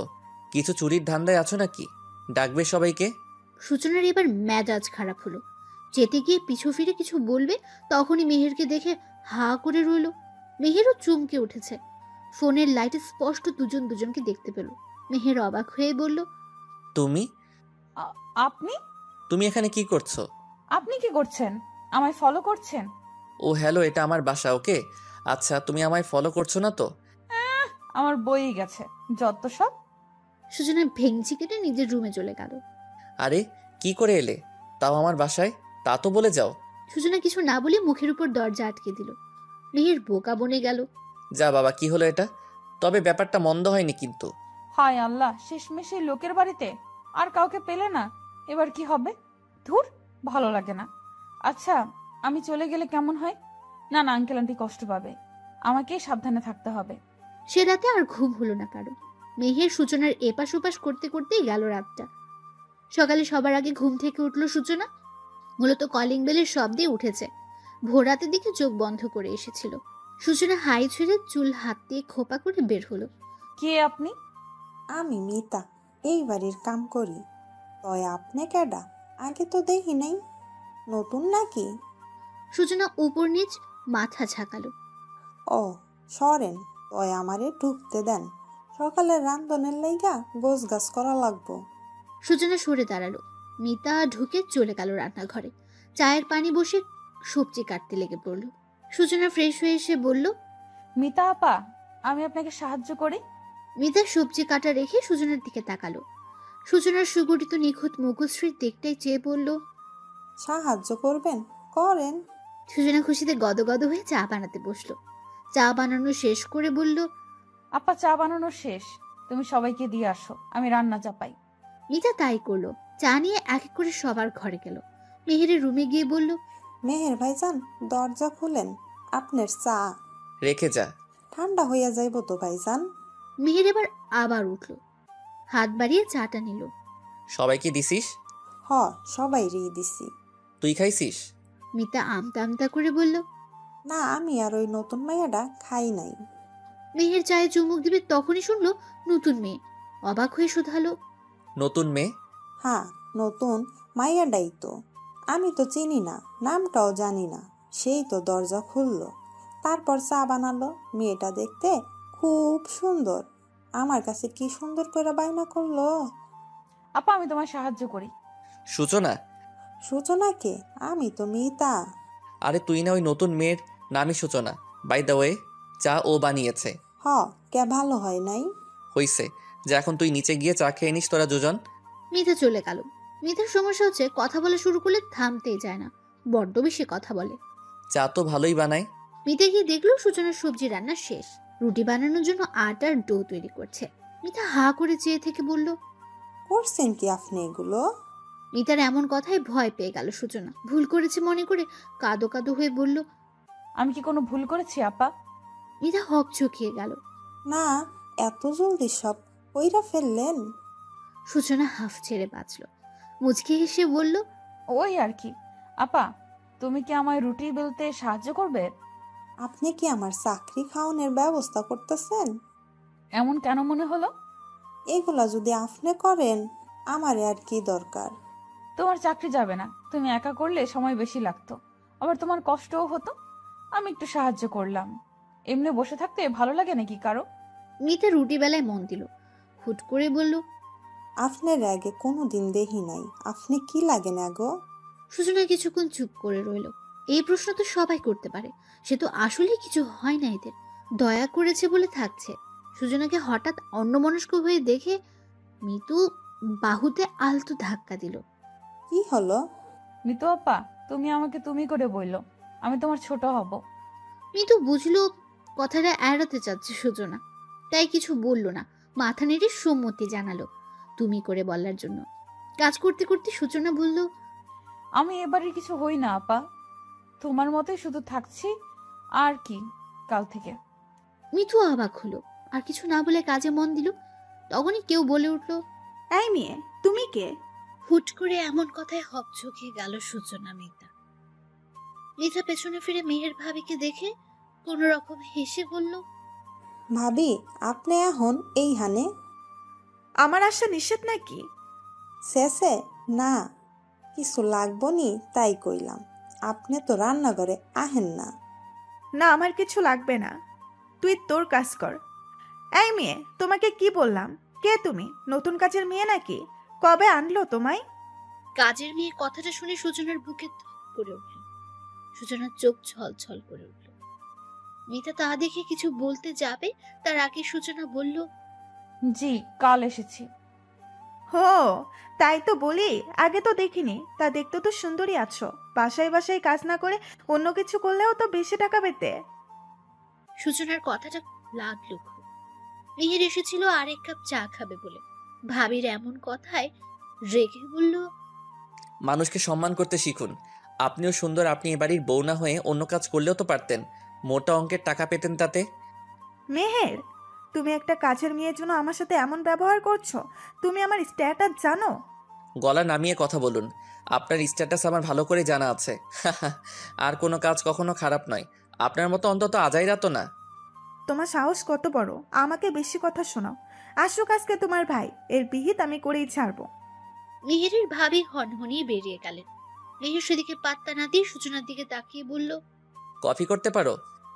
কিছু চুরির ধান্দায় আছো নাকি? ডাকবে সবাইকে। সূচনার এবার মেজাজ খারাপ হলো। যেতে গিয়ে পিছু ফিরে কিছু বলবে, তখনই মেহেরকে দেখে হা করে রইল। মেহেরও চমকে উঠেছে। ফোনের লাইটে স্পষ্ট দুজন দুজনকে দেখতে পেল। মেহের অবাক হয়ে বলল, তুমি আপনি তুমি এখানে কি করছো? আপনি কি করছেন? আমায় ফলো করছেন? ও হ্যালো, এটা আমার বাসা। ওকে, আচ্ছা, তুমি আমায় ফলো করছো না তো? আমার বই গেছে যত সব। সূচনা ভেঙচি কেটে নিজের রুমে চলে গেল। আরে, কি করে এলে তাও আমার বাসায়? তা তো বলে যাও। সূচনা কিছু না বলে মুখের উপর দরজা আটকে দিল। মেহের বোকা বনে গেল। যা বাবা, কি হলো এটা? তবে ব্যাপারটা মন্দ হয়নি কিন্তু। হায় আল্লাহ, শেষমেশ এই লোকের বাড়িতে আর কাউকে পেলে না। এবার কি হবে? ধুর, ভালো লাগে না। আচ্ছা, আমি চলে গেলে কেমন হয়? না না, আঙ্কেল আন্টি কষ্ট পাবে। আমাকেই সাবধানে থাকতে হবে। সে রাতে আর ঘুম হলো না কারো। মেহের সূচনার এপাশ ওপাশ করতে করতেই গেল রাতটা। সকালে সবার আগে ঘুম থেকে উঠল সূচনা। মূলত কলিং বেলের শব্দে উঠেছে। ভোর রাতের দিকে চোখ বন্ধ করে এসেছিল। সূচনা হাই ছেড়ে চুল হাত দিয়ে খোপা করে বের হলো। কে আপনি? আমি মিতা, এই বাড়ির কাম করি। তয় আপনি কেডা? আগে তো দেখি নাই, নতুন নাকি? সূচনা উপর নিচ মাথা ঝাঁকালো। ও সরেন, তয় আমারে ঢুকতে দেন। সকালে রান্ধনের লাইগা গোছ গাছ করা লাগবো। সূচনা সরে দাঁড়ালো। মিতা ঢুকে চলে গেল রান্নাঘরে। চায়ের পানি বসে সবজি কাটতে লেগে পড়ল। সূচনা ফ্রেশ হয়ে এসে বলল, মিতা আপা, আমি আপনাকে সাহায্য করি। মিতা সবজি কাটা রেখে সূচনার দিকে তাকালো। সূচনার সুগঠিত নিখুঁত মুখশ্রীর দিকটাই চেয়ে বলল, সাহায্য করবেন? করেন। সূচনা খুশিতে গদগদ হয়ে চা বানাতে বসলো। চা বানানো শেষ করে বলল, আপা, চা বানানো শেষ, তুমি সবাইকে দিয়ে আসো, আমি রান্না চাপাই। মিতা তাই করলো। চা নিয়ে এক এক করে সবার ঘরে গেল। মেহেরের রুমে গিয়ে বলল, মেহের ভাইজান, দরজা খুলেন, আপনার চা। রেখে যা। ঠান্ডা হইয়া যাইব তো ভাইজান। মেহের এবার আবার উঠল, হাত বাড়িয়ে চাটা নিল। সবাইকে দিছিস? হ, সবাই দিছি। তুই খাইছিস? মিতা আমতা আমতা করে বলল। না, আমি আর ওই নতুন মাইয়াটা খাই নাই। মেহের চায়ে চুমুক দিবে তখনই শুনলো নতুন মেয়ে। অবাক হয়ে শুধালো, নতুন মেয়ে? হ্যাঁ, নতুন মাইয়াটাই তো। আমি তো চিনি না, নামটাও জানি না। সেই তো দরজা খুললো, তারপর চা বানালো। মেয়েটা দেখতে খুব সুন্দর। আমার কাছে কি সুন্দর করে বায়না করলো। আপা আমি তোমার সাহায্য করি। সূচনা? সূচনাকে? আমি তো মিতা। আরে তুই না ওই নতুন মেয়ের নামই সূচনা। বাই দ্য ওয়ে, চা ও বানিয়েছে। হ, কে ভালো হয় নাই? হইছে, যে এখন তুই নিচে গিয়ে চা খেয়ে নিস তোরা দুজন। মিতা চলে গেল। মিতার সমস্যা হচ্ছে কথা বলা শুরু করলে থামতেই যায় না, বড্ড বেশি কথা বলে। চা তো ভালোই বানায়। মিতা গিয়ে দেখলো সূচনার সবজি রান্না শেষ, রুটি বানানোর জন্য আটার ডো তৈরি করছে। মিতা হা করে চেয়ে থেকে বলল, করছেন কি আপনি এগুলো? মিতার এমন কথায় ভয় পেয়ে গেল সূচনা। ভুল করেছে মনে করে কাঁদো কাঁদো হয়ে বলল, আমি কি কোনো ভুল করেছি আপা? মিতা হক চকিয়ে গেল। না, এত জলদি সব কইরা ফেললেন? সূচনা হাফ ছেড়ে বাঁচল, মুচকি হেসে বলল, ওই আর কি। আপা তুমি কি আমায় রুটি বেলতে সাহায্য করবে? আপনি কি আমার চাকরি খাওয়ানোর ব্যবস্থা করতেছেন? এমন কেন মনে হলো? এগুলা যদি আপনি করেন, আমার আর কি দরকার? তোমার চাকরি যাবে না, তুমি একা করলে সময় বেশি লাগতো, আবার তোমার কষ্টও হতো। আমি একটু সাহায্য করলাম। এমনি বসে থাকতে ভালো লাগে নাকি কারো? মিতা রুটি বেলায় মন দিল, হুট করে বলল, আপনার আগে কোনোদিন দেখি নাই। আপনি কি লাগেন আগো? সূচনা কিছুক্ষণ চুপ করে রইল। এই প্রশ্ন তো সবাই করতে পারে, সে তো আসলে কিছু হয় না এদের, দয়া করেছে বলে থাকছে। সূচনাকে হঠাৎ অন্যমনস্ক হয়ে দেখে মিতু বাহুতে আলতো ধাক্কা দিল। কি হলো? মিতু আপা তুমি আমাকে তুমি করে বললো, আমি তোমার ছোট হব। মিতু বুঝলো কথাটা এড়াতে চাচ্ছে সূচনা, তাই কিছু বলল না, মাথা নেড়ে সম্মতি জানালো তুমি করে বলার জন্য। কাজ করতে করতে সূচনা বলল, আমি এবারে কিছু হই না আপা, তোমার মতোই শুধু থাকছি আর কি কাল থেকে। মিতু অবাক হলো, আর কিছু না বলে কাজে মন দিল। তখনই কেউ বলে উঠল, এই মেয়ে, তুমি কে? হুট করে এমন কথায় হকচকিয়ে গেল সূচনা। মিতা পেছনে ফিরে মেহের ভাবিকে দেখে কোন রকম হেসে বলল, ভাবি আপনি এখন এইখানে? আমার আসা নিষেধ নাকি? শেষে না, কিছু লাগবো নি তাই কইলাম। আপনি তো রান্নাঘরে আহেন না। না, আমার কিছু লাগবে না, তুই তোর কাজ কর। এই মেয়ে, তোমাকে কি বললাম? কে তুমি? নতুন কাজের মেয়ে নাকি? কবে আনলো তোমায়? কাজের মেয়ে কথাটা শুনে সূচনার বুকে ধক করে উঠল। সূচনার চোখ ছলছল করে উঠল। মিতা তা দেখে কিছু বলতে যাবে, তার আগে সূচনা বলল, জি কাল এসেছি। হো, তাই তো বলি, আগে তো দেখিনি। তা দেখতে তো সুন্দরী আছো। বাসায় বাসায় কাজ না করে অন্য কিছু করলেও তো বেশি টাকা পেতে। সূচনার কথাটা লাগলো খুব। মেহের এসেছিল আরেক কাপ চা খাবে বলে, ভাবির এমন কথায় রেগে বলল, মানুষকে সম্মান করতে শিখুন। আপনিও সুন্দর, আপনি এ বাড়ির বউ না হয়ে অন্য কাজ করলেও তো পারতেন, মোটা অঙ্কের টাকা পেতেন তাতে। মেহের, তুমি একটা কাজের মেয়ের জন্য আমার সাথে এমন ব্যবহার করছো? তুমি আমার স্ট্যাটাস জানো? গলা নামিয়ে কথা বলুন। আপনার স্ট্যাটাস আমার ভালো করে জানা আছে। আর কোনো কাজ কখনো খারাপ নয়। আপনার মতো অন্তত আজাইরা তো না। তোমার সাহস কত বড়, আমাকে বেশি কথা শোনাও। আসুক আজকে তোমার ভাই, এর বিহিত আমি করেই ছাড়বো। মেহেরের ভাবি হনহনিয়ে বেরিয়ে গেলেন। মেহের সেদিকে পাত্তা না দিয়ে সূচনার দিকে তাকিয়ে বলল, কফি করতে পারো?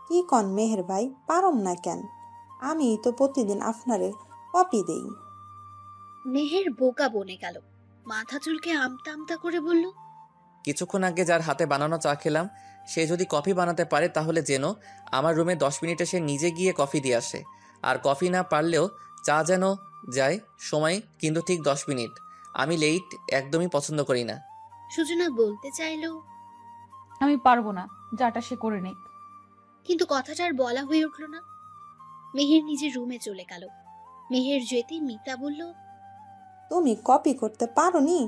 কি কন মেহের ভাই, পারম না কেন? আমি তো প্রতিদিন আপনারে কপি দেই। মেহের বোকা বনে গেল, মাথা চুলকে আমতা আমতা করে বলল, কিছুক্ষণ আগে যার হাতে বানানো চা খেলাম, সে যদি কফি বানাতে পারে তাহলে যেন আমার রুমে 10 মিনিটে সে নিজে গিয়ে কফি দিয়ে আসে। আর কফি না পারলেও চা যেন যায় সময়, কিন্তু ঠিক 10 মিনিট। আমি লেট একদমই পছন্দ করি না। সূচনা বলতে চাইলো, আমি পারবো না, যাটা সে করে নেই। কিন্তু কথাটা আর বলা হয়ে উঠল না। মেহের নিজের রুমে চলে গেল। মেহের যেতে মিতা বলল, তুমি কপি করতে পারো নি?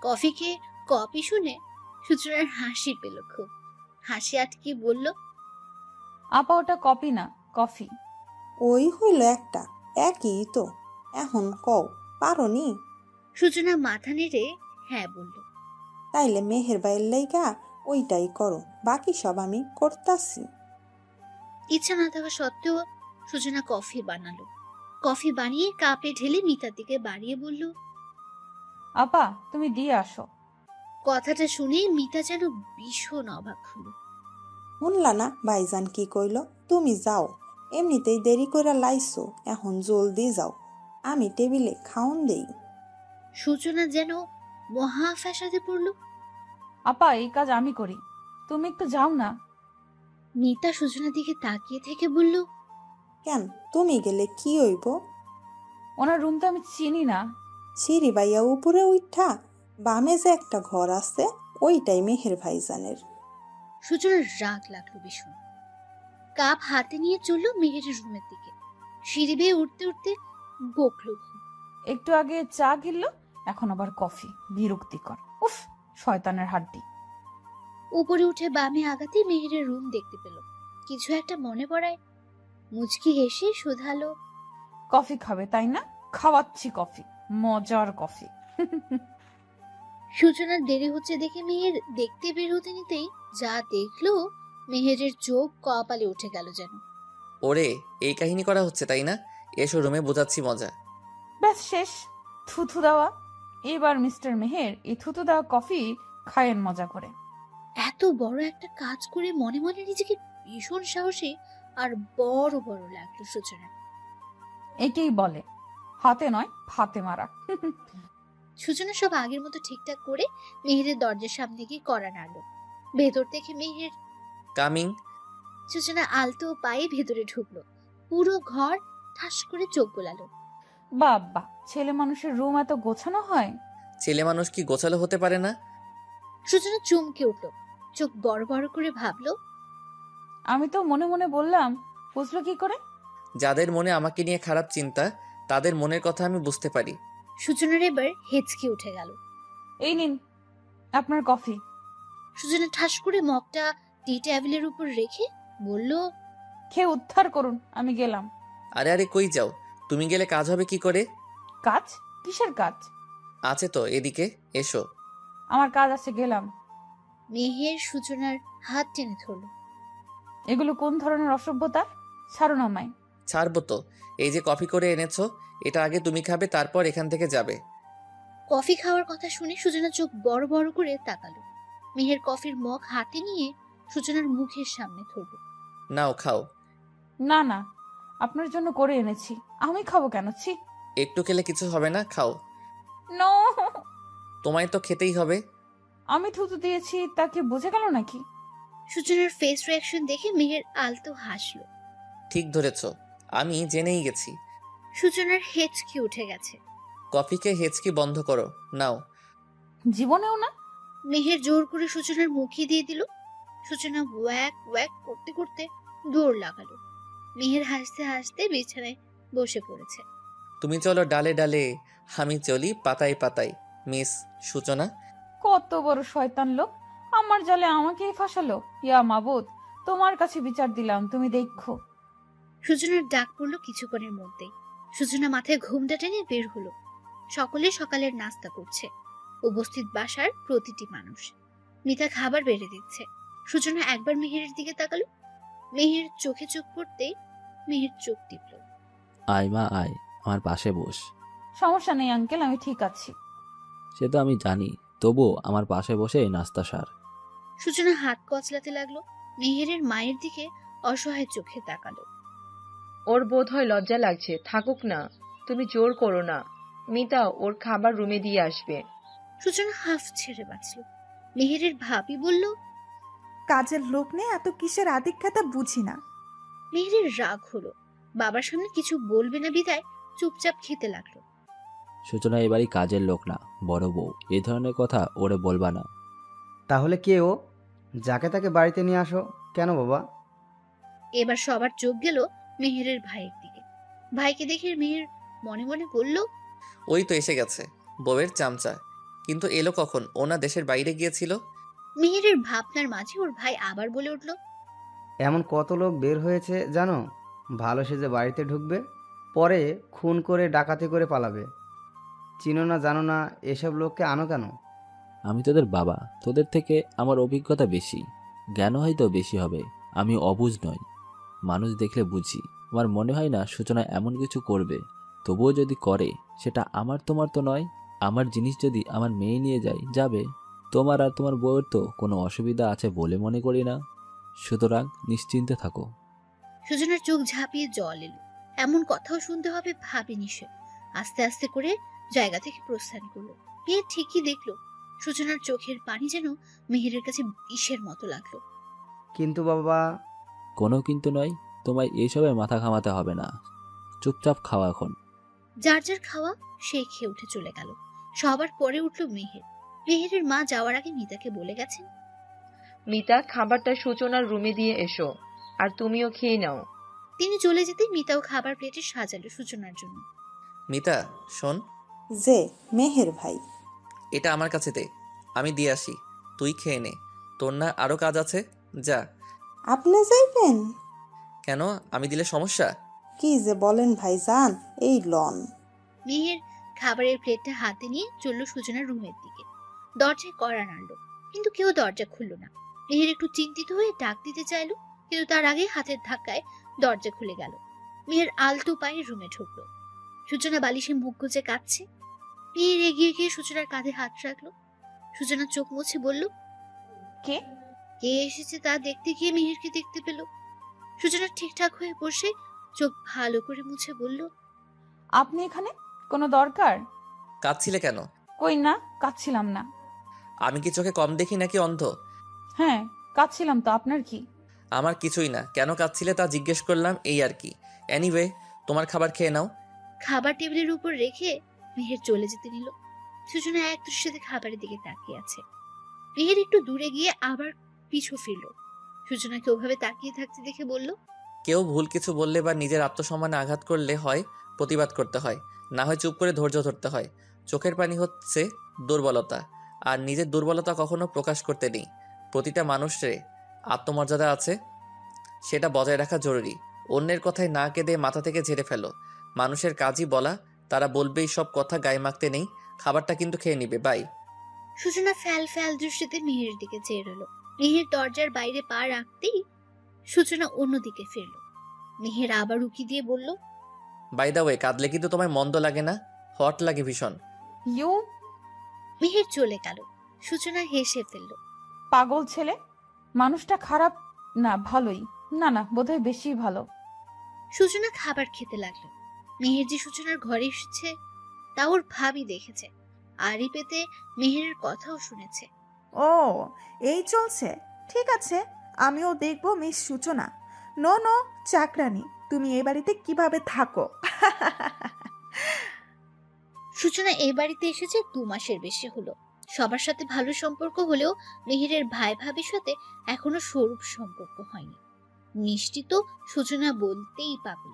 কফি খেয়ে কপি শুনে সূচনার হাসি পেল খুব। হাসি আটকে বলল, আপা ওটা কপি না, কফি। ওই হইল একটা, একই তো। এখন কও, পারোনি? সূচনা মাথা নেড়ে হ্যাঁ বলল। তাইলে মেহের বাইর লাইগা ওইটাই করো, বাকি সব আমি করতাছি। ইচ্ছা না থাকা সত্ত্বেও সূচনা কফি বানালো। কফি বানিয়ে কাপে ঢেলে মিতার দিকে বাড়িয়ে বলল, আপা তুমি দিয়ে আসো। কথাটা শুনে মিতা যেন ভীষণ অবাক হলো। শুনলা না ভাইজান কি কইল? তুমি যাও, এমনিতেই দেরি করে লাইছো, এখন জলদি যাও, আমি টেবিলে খাওন দেই। সূচনা যেন মহা ফ্যাসাদে পড়ল। আপা এই কাজ আমি করি, তুমি একটু যাও না। মিতা সূচনার দিকে তাকিয়ে থেকে বলল, কেন, তুমি গেলে কি হইব? ওনার রুম তো আমি চিনি না। সিঁড়ি বাইয়া উপরে উঠা বামে যে একটা ঘর আছে, ওইটাই মেহের ভাইজানের। সূচনার রাগ লাগলো ভীষণ। কাপ হাতে নিয়ে চলল মেহেরের রুমের দিকে। সিঁড়ি বেয়ে উঠতে উঠতে বকলো, একটু আগে চা গিললো, এখন আবার কফি, বিরক্তিকর। উফ, শয়তানের হাড্ডি। উপরে উঠে বামে আগাতে মেহেরের রুম দেখতে পেল। কিছু একটা মনে পড়ায় মুচকি হেসে শুধালো, কফি খাবে তাই না? খাওয়াচ্ছি কফি, মজার কফি। সূচনার দেরি হচ্ছে দেখে মেহের দেখতে বের হতে নিতেই যা দেখলো, মেহেরের চোখ কপালে উঠে গেল যেন। ওরে, এই কাহিনী করা হচ্ছে তাই না? এসো রুমে, বোঝাচ্ছি মজা। ব্যাস শেষ, থুথু দেওয়া। এবার মিস্টার মেহের এই থুথু দেওয়া কফি খায়েন মজা করে। এত বড় একটা কাজ করে মনে মনে নিজেকে ভীষণ সাহসী আর বড় বড় লাগলো সূচনা। একেই বলে হাতে নয় ফাতে মারা। সূচনা সব আগের মতো ঠিকঠাক করে মেহেরের দরজার সামনে গিয়ে কড়া নাড়ল। ভেতর থেকে মেহের কামিং। সূচনা আলতো পায়ে ভেতরে ঢুকলো। পুরো ঘর ঠাস করে চোখ গোলালো। বাবা, ছেলে মানুষের রুম এত গোছানো হয়? ছেলে মানুষ কি গোছালো হতে পারে না? সূচনা চমকে উঠল, চোখ বড় বড় করে ভাবলো, আমি তো মনে মনে বললাম, বুঝলো কি করে? যাদের মনে আমাকে নিয়ে খারাপ চিন্তা, তাদের মনের কথা আমি বুঝতে পারি। সূচনার এবার হেঁচকি উঠে গেল। এই নিন আপনার কফি। সূচনা ঠাস করে মগটা টি টেবিলের উপর রেখে বলল, খেয়ে উদ্ধার করুন, আমি গেলাম। আরে আরে, কই যাও? তুমি গেলে কাজ হবে কি করে? কাজ? কিসের কাজ? আছে তো, এদিকে এসো। আমার কাজ আছে, গেলাম। মেহের সূচনার হাত টেনে ধরল। এগুলো কোন ধরনের অসভ্যতা? ছাড়ুন আমায়। ছাড়বো তো। এই যে কফি করে এনেছো, এটা আগে তুমি খাবে, তারপর এখান থেকে যাবে। কফি খাওয়ার কথা শুনে সূচনা চোখ বড় বড় করে তাকালো। মেহের কফির মগ হাতে নিয়ে সূচনার মুখের সামনে ধরল। নাও খাও। না না, আপনার জন্য করে এনেছি, আমি খাবো কেন? ছি। একটু খেলে কিছু হবে না, খাও। নো, তোমায় তো খেতেই হবে। আমি থুতু দিয়েছি, তাকে বুঝে গেল নাকি? সূচনার ফেস রিঅ্যাকশন দেখে মেহের আলতো হাসলো। ঠিক ধরেছ, আমি জেনেই গেছি। সূচনার হেঁচকি উঠে গেছে। কফিকে হেঁচকি বন্ধ করো, নাও। জীবনেও না। মেহের জোর করে সূচনার মুখে দিয়ে দিল। সূচনা ওয়াক ওয়াক করতে করতে দৌড় লাগালো। মেহের হাসতে হাসতে বিছানায় বসে পড়েছে। তুমি চলো ডালে ডালে, আমি চলি পাতায় পাতায়। মিস সূচনা। কত বড় শয়তান লোক, আমার জালে আমাকেই ফাঁসালো। ইয়া মাবুদ, তোমার কাছে বিচার দিলাম, তুমি দেখো। সূচনার ডাক পড়লো কিছুক্ষণের মধ্যেই। সূচনা মাথায় ঘুমটা টেনে বের হলো। সকলে সকালের নাস্তা করছে। উপস্থিত বাসার প্রতিটি মানুষ। মিতা খাবার বেড়ে দিচ্ছে। সূচনা একবার মেহেরের দিকে তাকালো। মেহের চোখে চোখ পড়তেই মেহের চোখ টিপল। আয় মা আয়, আমার পাশে বস। সমস্যা নেই আঙ্কেল, আমি ঠিক আছি। সে তো আমি জানি, তবুও আমার পাশে বসে নাস্তা সার। সূচনা হাত কচলাতে লাগলো। মেহেরের মায়ের দিকে অসহায় চোখে তাকালো। ওর বোধ হয় লজ্জা লাগছে, থাকুক না, তুমি জোর করো না। মিতা ওর খাবার রুমে দিয়ে আসবে। সূচনা হাফ ছেড়ে বাঁচল। মেহেরের ভাবি বলল, কাজের লোক নেই, এত কিসের আদিক্ষেতা বুঝি না। মেহেরের রাগ হলো। বাবার সামনে কিছু বলবে না বিদায় চুপচাপ খেতে লাগলো। সূচনা এবারই কাজের লোক না, বড় বউ। এই ধরনের কথা ওরে বলবা না। তাহলে কে ও? যাকে তাকে বাড়িতে নিয়ে আসো কেন বাবা? এবার সবার চোখ গেল মেহেরের ভাইয়ের দিকে। ভাইকে দেখে মেহের মনে মনে বলল, ওই তো এসে গেছে বউয়ের চামচা। কিন্তু এলো কখন? ওনা দেশের বাইরে গিয়েছিল। মেহেরের ভাবনার মাঝে ওর ভাই আবার বলে উঠল, এমন কত লোক বের হয়েছে জানো? ভালো সেজে বাড়িতে ঢুকবে, পরে খুন করে ডাকাতি করে পালাবে। চিনো না জানো না এসব লোককে আনো কেন? আমি তোদের বাবা, তোদের থেকে আমার অভিজ্ঞতা বেশি, জ্ঞান হয়তো বেশি হবে। আমি অবুঝ নই, মানুষ দেখলে বুঝি। আমার মনে হয় না সূচনা এমন কিছু করবে। তবুও যদি করে, সেটা আমার তোমার তো নয়। আমার জিনিস যদি আমার মেয়ে নিয়ে যায়, যাবে। তোমার আর তোমার বউয়ের তো কোনো অসুবিধা আছে বলে মনে করি না। সুতরাং নিশ্চিন্তে থাকো। সূচনার চোখ ঝাঁপিয়ে জল এলো। এমন কথাও শুনতে হবে ভাবেনি সে। আস্তে আস্তে করে জায়গা থেকে প্রস্থান করলো। মেয়ে ঠিকই দেখলো সূচনার চোখের পানি যেন মেহেরের কাছে বিষের মতো লাগলো। কিন্তু বাবা। কোনো কিন্তু নয়, তোমায় এসবে মাথা ঘামাতে হবে না। চুপচাপ খাওয়া এখন। যার যার খাওয়া সে খেয়ে উঠে চলে গেল। সবার পরে উঠলো মেহের। মেহেরের মা যাওয়ার আগে মিতাকে বলে গেছেন, মিতা, খাবারটা সূচনার রুমে দিয়ে এসো, আর তুমিও খেয়ে নাও। তিনি চলে যেতে মিতাও খাবার প্লেটে সাজালো সূচনার জন্য। মিতা শোন। যে মেহের ভাই। এটা আমার কাছে দে, আমি দিয়ে আসি। তুই খেয়ে নে, তোর না আরও কাজ আছে, যা। আপনি যাইবেন? কেন, আমি দিলে সমস্যা? কি যে বলেন ভাইজান, এই লন। মেহের খাবারের প্লেটটা হাতে নিয়ে চলল সূচনার রুমের দিকে। দরজায় কড়া নাড়ল, কিন্তু কেউ দরজা খুলল না। মেহের একটু চিন্তিত হয়ে ডাক দিতে চাইল, কিন্তু তার আগে হাতের ধাক্কায় দরজা খুলে গেল। মেহের আলতো পায়ে রুমে ঢুকলো। সূচনা বালিশে মুখ গুজে কাঁদছে। মেহের এগিয়ে গিয়ে সূচনার কাঁধে হাত রাখলো। সূচনা চোখ মুছে বলল, কে কে এসেছে তা দেখতে গিয়ে মেহেরকে দেখতে পেল। সূচনা ঠিকঠাক হয়ে বসে চোখ ভালো করে মুছে বলল, আপনি এখানে? কোনো দরকার? কাঁদছিলে কেন? কই না, কাঁদছিলাম না। আমি কি চোখে কম দেখি নাকি অন্ধ? হ্যাঁ, কাঁদছিলাম তো, আপনার কি? আমার কিছুই না, কেন কাঁদছিলে তা জিজ্ঞেস করলাম, এই আর কি। এনিওয়ে, তোমার খাবার খেয়ে নাও। খাবার টেবিলের উপর রেখে মেহের চলে যেতে নিল। সূচনা এক দৃষ্টিতে খাবারের দিকে তাকিয়ে আছে। মেহের একটু দূরে গিয়ে আবার পিছু ফিরল। সূচনাকে ওভাবে তাকিয়ে থাকতে দেখে বলল, কেউ ভুল কিছু বললে বা নিজের আত্মসম্মানে আঘাত করলে হয় প্রতিবাদ করতে হয়, না হয় চুপ করে ধৈর্য ধরতে হয়। চোখের পানি হচ্ছে দুর্বলতা, আর নিজের দুর্বলতা কখনো প্রকাশ করতে নেই। প্রতিটা মানুষের আত্মমর্যাদা আছে, সেটা বজায় রাখা জরুরি। অন্যের কথায় না কেঁদে মাথা থেকে ঝেড়ে ফেলো। মানুষের কাজই বলা, তারা বলবেই সব কথা গায়ে মাখতে নেই। খাবারটা কিন্তু খেয়ে নিবে, বাই। সূচনা ফ্যাল ফ্যাল দৃষ্টিতে মেহেরের দিকে চেয়ে রইল। মেহের দরজার বাইরে পা রাখতেই সূচনা অন্যদিকে ফিরল। মেহের আবার উকি দিয়ে বলল, বাই দা ওয়ে, কাঁদলে কিন্তু তোমায় মন্দ লাগে না? হট লাগে ভীষণ। ইউ মেহের চলে গেল। সূচনা হেসে ফেলল। পাগল ছেলে। মানুষটা খারাপ না, ভালোই। না না, বোধহয় বেশি ভালো। সূচনা খাবার খেতে লাগলো। মেহের যে সূচনার ঘরে এসেছে তা ওর ভাবি দেখেছে। আড়ি পেতে মেহেরের কথাও শুনেছে। ও, এই চলছে। ঠিক আছে, আমিও দেখবো মিস সূচনা। নো নো চাকরানি, তুমি এই বাড়িতে কিভাবে থাকো। সূচনা এই বাড়িতে এসেছে 2 মাসের বেশি হলো। সবার সাথে ভালো সম্পর্ক হলেও মেহেরের ভাই ভাবির সাথে এখনো স্বরূপ সম্পর্ক হয়নি। মিষ্টি তো সূচনা বলতেই পাগল।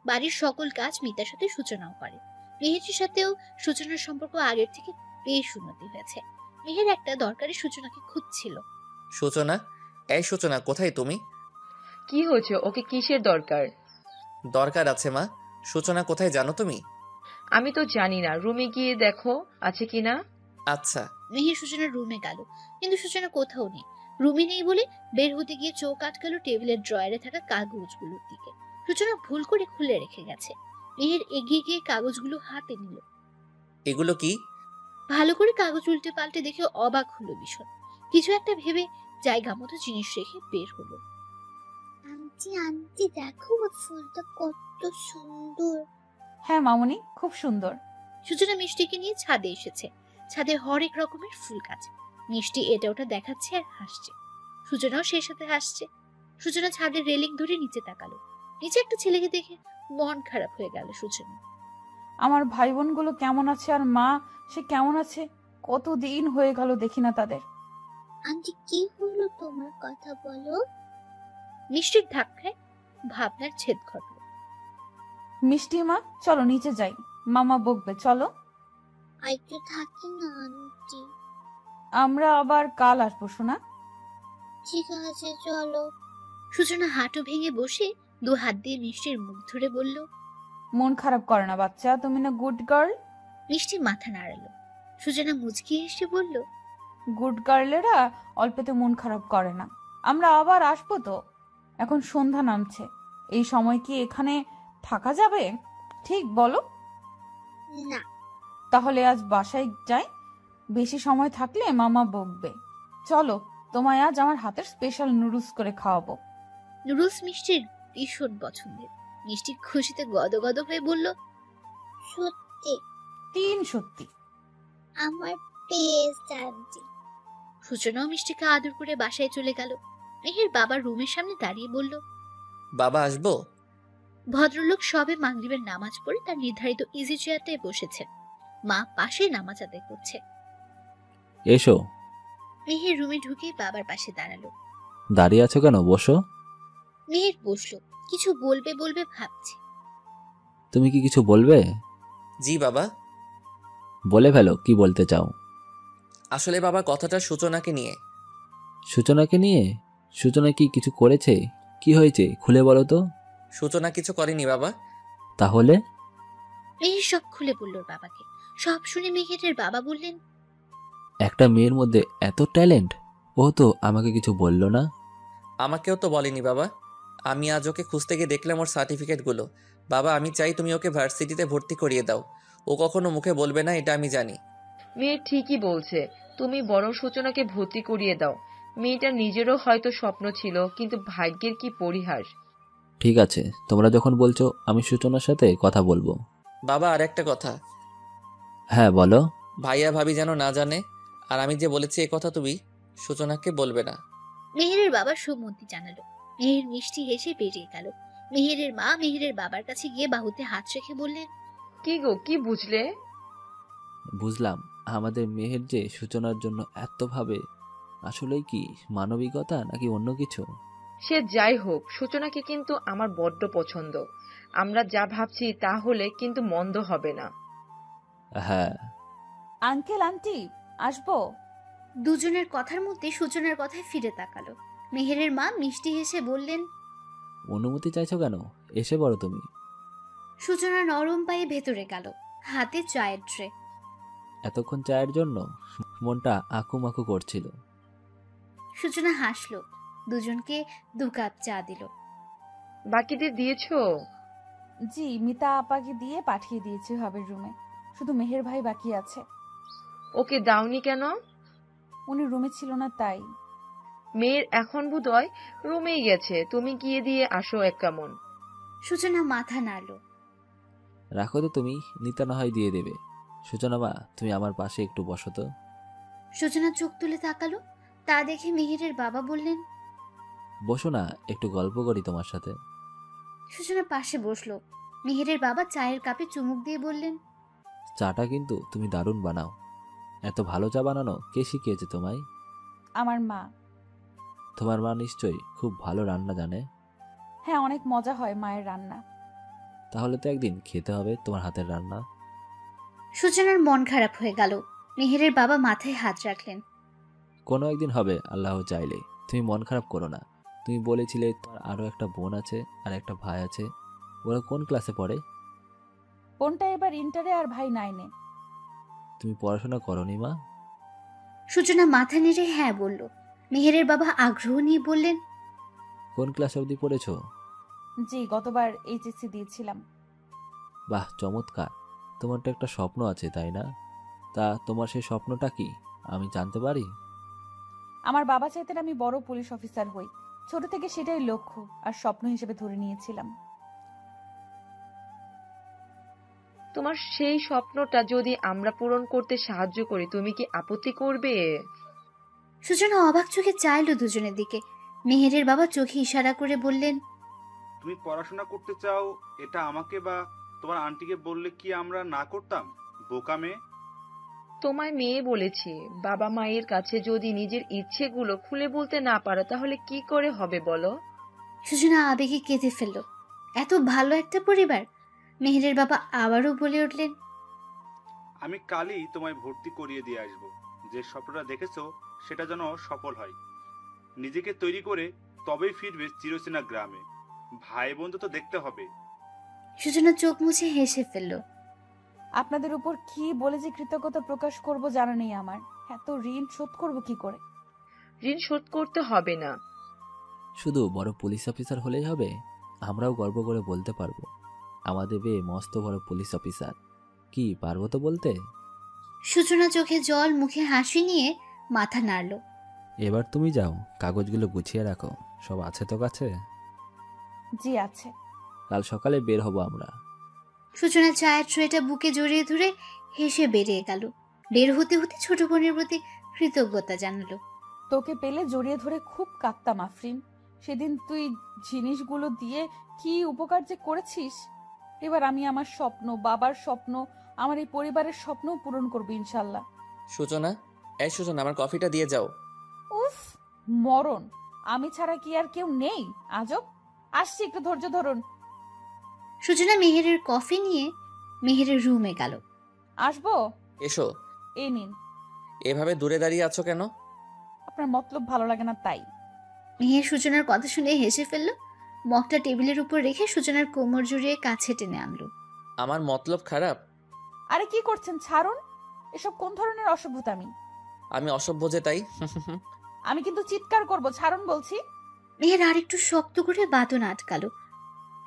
বাড়ির সকল কাজ মিতার সাথে সূচনাও করে। মেহেরের সাথেও সূচনার সম্পর্ক আগের থেকে বেশ উন্নতি হয়েছে। মেহের একটা দরকারি সূচনাকে খুঁজছিল। সূচনা, এই সূচনা, কোথায় তুমি? কি হয়েছে? ওকে কিসের দরকার? দরকার আছে মা। সূচনা কোথায় জানো তুমি? আমি তো জানি না, রুমে গিয়ে দেখো আছে কিনা। আচ্ছা। মেহের সূচনার রুমে গেল, কিন্তু সূচনা কোথাও নেই। রুমে নেই বলে বের হতে গিয়ে চোখ আটকালো টেবিলের ড্রয়ারে থাকা কাগজগুলোর দিকে। সূচনা ভুল করে খুলে রেখে গেছে। মেহের এগিয়ে গিয়ে কাগজগুলো হাতে নিল। এগুলো কি? ভালো করে কাগজ উল্টে পাল্টে দেখে অবাক হলো ভীষণ। কিছু একটা ভেবে জায়গা মতো জিনিস রেখে বের হলো। আন্টি আন্টি দেখো, ফুলটা কত সুন্দর। হ্যাঁ মামুনি, খুব সুন্দর। সূচনা মিষ্টিকে নিয়ে ছাদে এসেছে। ছাদে হরেক রকমের ফুল গাছ। মিষ্টি এটা ওটা দেখাচ্ছে আর হাসছে। সূচনাও সেই সাথে হাসছে। সূচনা ছাদের রেলিং ধরে নিচে তাকালো। নিচে একটা ছেলেকে দেখে মন খারাপ হয়ে গেল সূচনা। আমার ভাই বোনগুলো কেমন আছে আর মা সে কেমন আছে? কতদিন হয়ে গেল দেখি না তাদের। আন্টি কি হলো, তোমার কথা বলো। মিষ্টির ধাক্কায় ভাবনার ছেদ ঘটল। মিষ্টি মা, চলো নিচে যাই, মামা বকবে, চলো। আইতে থাকি না আন্টি। আমরা আবার কাল আসবো শোনা। ঠিক আছে চলো। সূচনা হাঁটু ভেঙে বসে দু হাত দিয়ে মিষ্টির মুখ ধরে বলল, মন খারাপ করে না বাচ্চা, তুমি না গুড গার্ল। মিষ্টি মাথা নাড়ালো। সূচনা মুচকি হেসে বলল, গুড গার্লেরা অল্পেতে মন খারাপ করে না। আমরা আবার আসবো তো। এখন সন্ধ্যা নামছে, এই সময় কি এখানে থাকা যাবে? ঠিক বলো। না। তাহলে আজ বাসায় যাই, বেশি সময় থাকলে মামা বকবে। চলো, তোমায় আজ আমার হাতের স্পেশাল নুডলস করে খাওয়াবো। নুডলস মিষ্টির ভীষণ পছন্দের। মিষ্টি খুশিতে গদগদ হয়ে বলল, সত্যি? সত্যি। আমার বেস্ট আন্টি। সূচনাও মিষ্টিকে আদর করে বাসায় চলে গেল। মেহের বাবা রুমের সামনে দাঁড়িয়ে বলল, বাবা আসবো? ভদ্রলোক সবে মাগরিবের নামাজ পড়ে তার নির্ধারিত ইজি চেয়ারটায় বসেছেন। মা পাশে নামাজ আদায় করছে। এসো। মেহের রুমে ঢুকে বাবার পাশে দাঁড়ালো। দাঁড়িয়ে আছো কেন, বসো। মেহের বসলো। কিছু বলবে বলবে ভাবছে। তুমি কি কিছু বলবে? জি বাবা। বলে ফেলো, কি বলতে চাও। আসলে বাবা কথাটা সূচনাকে নিয়ে। সূচনাকে নিয়ে? সূচনা কি কিছু করেছে? কি হয়েছে খুলে বলো তো। সূচনা কিছু করেনি বাবা। তাহলে? মেহের সব খুলে বলল বাবাকে। সব শুনে মেহেরের বাবা বললেন, একটা মেয়ের মধ্যে এত ট্যালেন্ট, ও তো আমাকে কিছু বলল না। আমাকেও তো বলেনি বাবা। আমি আজ ওকে খুঁজতে গিয়ে দেখলাম ওর সার্টিফিকেটগুলো। বাবা আমি চাই তুমি ওকে ভার্সিটিতে ভর্তি করিয়ে দাও। ও কখনো মুখে বলবে না, এটা আমি জানি। মেয়ে ঠিকই বলছে, তুমি বরং সূচনাকে ভর্তি করিয়ে দাও। মেয়েটার নিজেরও হয়তো স্বপ্ন ছিল, কিন্তু ভাগ্যের কি পরিহাস। ঠিক আছে, তোমরা যখন বলছো আমি সূচনার সাথে কথা বলবো। বাবা আর একটা কথা। হ্যাঁ বলো। ভাইয়া ভাবি যেন না জানে, আর আমি যে বলেছি এ কথা তুমি সূচনাকে বলবে না। মেহেরের বাবা সম্মতি জানালো। মেহের মিষ্টি হেসে বেরিয়ে গেল। মেহেরের মা মেহেরের বাবার কাছে গিয়ে বাহুতে হাত রেখে বললেন, কি গো, কি বুঝলে? বুঝলাম আমাদের মেহের যে সূচনার জন্য এত ভাবে, আসলেই কি মানবিকতা নাকি অন্য কিছু? সে যাই হোক, সূচনাকে কিন্তু আমার বড্ড পছন্দ। আমরা যা ভাবছি তা হলে কিন্তু মন্দ হবে না। হ্যাঁ। আঙ্কেল আন্টি আসবো? দুজনের কথার মধ্যে সূচনার কথায় ফিরে তাকালো। মেহেরের মা মিষ্টি হেসে বললেন, অনুমতি চাইছো কেন, এসে পড়ো তুমি। সূচনা নরম পায়ে ভেতরে গেল, হাতে চায়ের ট্রে। এতক্ষণ চায়ের জন্য মনটা আকুমাকু করছিল। সূচনা হাসলো, দুজনকে 2 কাপ চা দিল। বাকিদের দিয়েছো? জি, মিতা আপাকে দিয়ে পাঠিয়ে দিয়েছি ভাবের রুমে। শুধু মেহের ভাই বাকি আছে। ওকে দাওনি কেন? উনি রুমে ছিল না তাই। মেয়ের এখন বোধহয় রুমেই গেছে, তুমি গিয়ে দিয়ে আসো এক কেমন। সূচনা মাথা নাড়ল। রাখো তো তুমি, নিতা না হয় দিয়ে দেবে। সূচনা মা, তুমি আমার পাশে একটু বসো তো। সূচনা চোখ তুলে তাকালো। তা দেখে মেহেরের বাবা বললেন, বসো না, একটু গল্প করি তোমার সাথে। সূচনা পাশে বসলো। মেহেরের বাবা চায়ের কাপে চুমুক দিয়ে বললেন, চাটা কিন্তু তুমি দারুণ বানাও। এত ভালো চা বানানো কে শিখিয়েছে তোমায়? আমার মা। তোমার মা নিশ্চয়ই খুব ভালো রান্না জানে। হ্যাঁ, অনেক মজা হয় মায়ের রান্না। তাহলে তো একদিন খেতে হবে তোমার হাতের রান্না। সূচনার মন খারাপ হয়ে গেল। মেহেরের বাবা মাথায় হাত রাখলেন। কোনো একদিন হবে, আল্লাহ চাইলে। তুমি মন খারাপ করো না। তুমি বলেছিলে তোমার আরো একটা বোন আছে আর একটা ভাই আছে। ওরা কোন ক্লাসে পড়ে? বোনটা এবার ইন্টারে আর ভাই 9-এ। তুমি পড়াশোনা করনি মা? সূচনা মাথা নেড়ে হ্যাঁ বলল। মেহেরের বাবা আগ্রহ নিয়ে বললেন, কোন ক্লাস অবধি পড়েছো? জি, গতবার এইচএসসি দিয়েছিলাম। বাহ, চমৎকার। তোমার তো একটা স্বপ্ন আছে তাই না? তা তোমার সেই স্বপ্নটা কি আমি জানতে পারি? আমার বাবা চাইতেন আমি বড় পুলিশ অফিসার হই। ছোট থেকে সেটাই লক্ষ্য আর স্বপ্ন হিসেবে ধরে নিয়েছিলাম। তোমার সেই স্বপ্নটা যদি আমরা পূরণ করতে সাহায্য করি, তুমি কি আপত্তি করবে? সূচনা অবাক চোখে চাইল দুজনের দিকে। মেহেরের বাবা চোখে ইশারা করে বললেন, তুমি পড়াশোনা করতে চাও, এটা আমাকে বা তোমার আন্টিকে বললে কি আমরা না করতাম? বোকা মেয়ে। তোমায় মেয়ে বলেছি। বাবা মায়ের কাছে যদি নিজের ইচ্ছেগুলো খুলে বলতে না পারো তাহলে কি করে হবে বলো? সূচনা আবেগে কেঁদে ফেলল। এত ভালো একটা পরিবার। মেহেরের বাবা আবারও বলে উঠলেন, আমি কালই তোমায় ভর্তি করিয়ে দিয়ে আসব। যে স্বপ্নটা দেখেছো সেটা যেন সফল হয়। নিজেকে তৈরি করে তবেই ফিরবে চিরচেনা গ্রামে। ভাই বোন তো দেখতে হবে। সূচনা চোখ মুছে হেসে ফেলল। আপনাদের উপর কি বলে যে কৃতজ্ঞতা প্রকাশ করব জানা নেই আমার। এত ঋণ শোধ করব কি করে? ঋণ শোধ করতে হবে না। শুধু বড় পুলিশ অফিসার হলেই হবে? আমরাও গর্ব করে বলতে পারবো আমাদের মেয়ে মস্ত বড় পুলিশ অফিসার। কি পারবো তো বলতে? সূচনা চোখে জল, মুখে হাসি নিয়ে মাথা নাড়ল। এবার তুমি যাও, কাগজগুলো গুছিয়ে রাখো। সব আছে তো কাছে? জি আছে। কাল সকালে বের হব আমরা। সূচনা চায়ের ট্রেটা বুকে জড়িয়ে ধরে হেসে বেরিয়ে গেল। বের হতে হতে ছোট বোনের প্রতি কৃতজ্ঞতা জানালো। তোকে পেলে জড়িয়ে ধরে খুব কাঁদতাম আফরিন। সেদিন তুই জিনিসগুলো দিয়ে কি উপকার যে করেছিস। এবার আমি আমার স্বপ্ন, বাবার স্বপ্ন, আমার এই পরিবারের স্বপ্ন পূরণ করবো ইনশাল্লাহ। সূচনা, এই সূচনা, আমার কফিটা দিয়ে যাও। উফ, মরণ! আমি ছাড়া কি আর কেউ নেই? আজব। আসছি, একটু ধৈর্য ধরুন। সূচনা মেহেরের কফি নিয়ে মেহেরের রুমে গেল। আসবো? এসো। এই নিন। এভাবে দূরে দাঁড়িয়ে আছো কেন? আপনার মতলব ভালো লাগে না তাই। মেহের সূচনার কথা শুনে হেসে ফেলল। মগটা টেবিলের উপর রেখে সূচনার কোমর জড়িয়ে কাছে টেনে আনলো। আমার মতলব খারাপ? আরে কি করছেন, ছাড়ুন। এসব কোন ধরনের অসভ্যতামি? আমি অসভ্য যে তাই? আমি কিন্তু চিৎকার করব, ছাড়ুন বলছি। মেহের আরেকটু শক্ত করে বাদন আটকালো।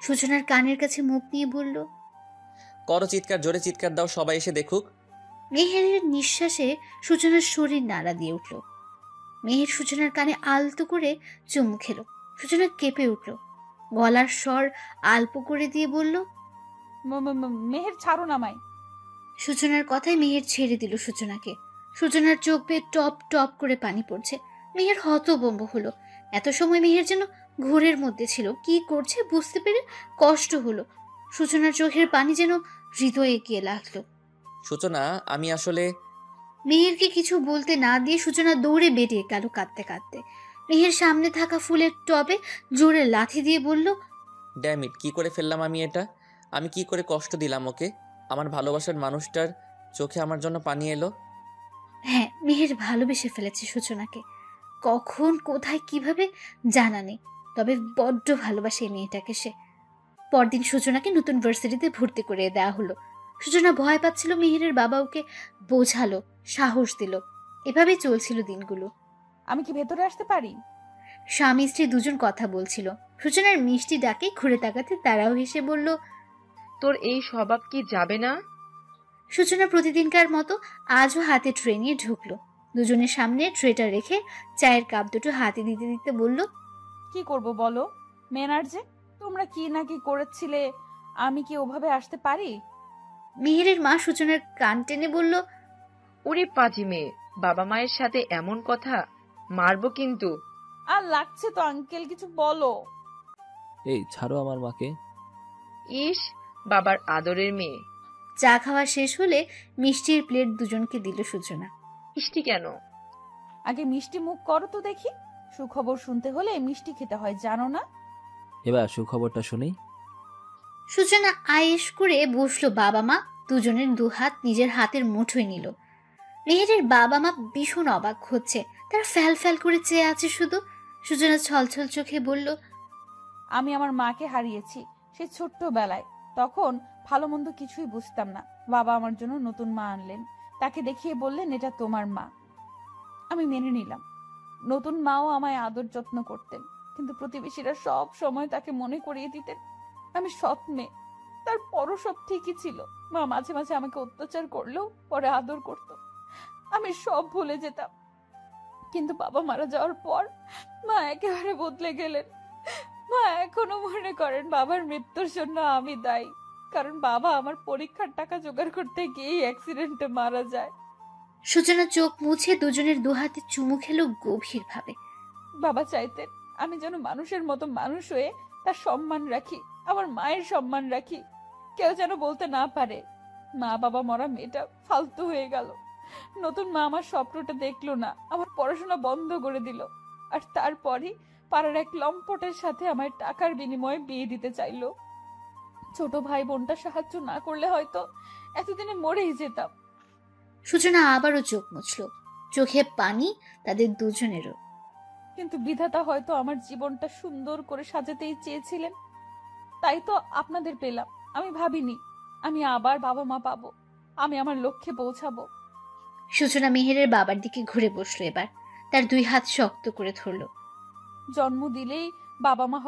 সূচনার কানের কাছে মুখ নিয়ে বলল, করো চিৎকার, জোরে চিৎকার দাও, সবাই এসে দেখুক। মেহেরের নিঃশ্বাসে সূচনার শরীর নাড়া দিয়ে উঠল। মেহের সূচনার কানে আলতো করে চুমু খেল। সূচনা কেঁপে উঠল। গলার স্বর আলপো করে দিয়ে বলল, মেহের ছাড়ুন আমায়। সূচনার কথায় মেহের ছেড়ে দিল সূচনাকে। সূচনার চোখ বেয়ে টপ টপ করে পানি পড়ছে। মেহের হতভম্ব হলো। এত সময় মেহের যেন ঘোরের মধ্যে ছিল। কি করছে বুঝতে পেরে কষ্ট হলো। সূচনার চোখের পানি যেন হৃদয়ে গিয়ে লাগলো। সূচনা, আমি আসলে... মেহেরকে কিছু বলতে না দিয়ে সূচনা দৌড়ে বেরিয়ে গেল কাঁদতে কাঁদতে। মেহের সামনে থাকা ফুলের টবে জোরে লাথি দিয়ে বলল, ড্যাম ইট, কি করে ফেললাম আমি এটা? আমি কি করে কষ্ট দিলাম ওকে? আমার ভালোবাসার মানুষটার চোখে আমার জন্য পানি এলো। হ্যাঁ, মেহের ভালোবেসে ফেলেছে সূচনাকে। কখন, কোথায়, কিভাবে জানা নেই, তবে বড্ড ভালোবাসে এই মেয়েটাকে সে। পরদিন সূচনাকে নতুন ভার্সিটিতে ভর্তি করে দেওয়া হলো। সূচনা ভয় পাচ্ছিল। মেহেরের বাবা ওকে বোঝালো, সাহস দিল। এভাবেই চলছিল দিনগুলো। আমি কি ভেতরে আসতে পারি? স্বামী স্ত্রী দুজন কথা বলছিল। সূচনার মিষ্টি ডাকে ঘুরে তাকাতে তারাও হেসে বলল, তোর এই স্বভাব কি যাবে না? সূচনা প্রতিদিনকার মতো আজও হাতে ট্রে নিয়ে ঢুকলো। দুজনের সামনে ট্রেটা রেখে চায়ের কাপ দুটো হাতে দিতে দিতে বলল, কি করব বলো মেনার, যে তোমরা কি না কি করেছিলে, আমি কি ওভাবে আসতে পারি? মেহেরের মা সূচনার কান টেনে বলল, ওরে পাজি মেয়ে, বাবা মায়ের সাথে এমন কথা, মারবো কিন্তু। আর লাগছে তো আঙ্কেল, কিছু বলো। এই ছাড়ো আমার মাকে। ইস, বাবার আদরের মেয়ে। চা খাওয়া শেষ হলে মিষ্টির প্লেট দুজনকে দিল সূচনা। মিষ্টি কেন? আগে মিষ্টি মুখ করো তো দেখি। সুখবর শুনতে হলে মিষ্টি খেতে হয়, জানো না? এবার সুখবরটা শুনি। সূচনা আয়েশ করে বসলো। বাবা মা দুজনের দুহাত নিজের হাতের মুঠোয় নিল। মেহেরের বাবা মা ভীষণ অবাক হচ্ছে। তারা ফ্যাল ফ্যাল করে চেয়ে আছে শুধু। সূচনা ছলছল চোখে বলল, আমি আমার মাকে হারিয়েছি সেই ছোট্টবেলায়। তখন ভালো মন্দ কিছুই বুঝতাম না। বাবা আমার জন্য নতুন মা আনলেন। তাকে দেখিয়ে বললেন, এটা তোমার মা। আমি মেনে নিলাম। নতুন মাও আমায় আদর যত্ন করতেন, কিন্তু প্রতিবেশীরা সব সময় তাকে মনে করিয়ে দিতেন আমি সৎ মেয়ে। তারপরও সব ঠিকই ছিল। মা মাঝে মাঝে আমাকে অত্যাচার করলেও পরে আদর করত। আমি সব ভুলে যেতাম। কিন্তু বাবা মারা যাওয়ার পর মা একেবারে বদলে গেলেন। মা এখনো মনে করেন বাবার মৃত্যুর জন্য আমি দায়ী, কারণ বাবা আমার পরীক্ষার টাকা জোগাড় করতে গিয়ে অ্যাক্সিডেন্টে মারা যায়। সূচনা চোখ মুছে দুজনের দুহাতে চুমু খেলো গভীর ভাবে। বাবা চাইতেন আমি যেন মানুষের মতো মানুষ হয়ে তার সম্মান রাখি, আমার মায়ের সম্মান রাখি। কেউ যেন বলতে না পারে মা বাবা মরা মেয়েটা ফালতু হয়ে গেল। নতুন মা আমার স্বপ্নটা দেখলো না, আমার পড়াশোনা বন্ধ করে দিল। আর তারপরই পাড়ার এক লম্পটের সাথে আমার টাকার বিনিময়ে বিয়ে দিতে চাইলো। ছোট ভাই বোনটা সাহায্য না করলে হয়তো এতদিনে মরেই যেতাম। সূচনা আবারও চোখ মুছল। চোখে পানি তাদের দুজনেরও। কিন্তু বিধাতা হয়তো আমার জীবনটা সুন্দর করে সাজাতেই চেয়েছিলেন। তাই তো আপনাদের পেলাম। আমি ভাবিনি আমি আবার বাবা মা পাবো, আমি আমার লক্ষ্যে পৌঁছাবো। সূচনা মেহেরের বাবার দিকে ঘুরে বসলো। এবার তার 2 হাত শক্ত করে ধরলো। জন্ম দিলেই বাবা মা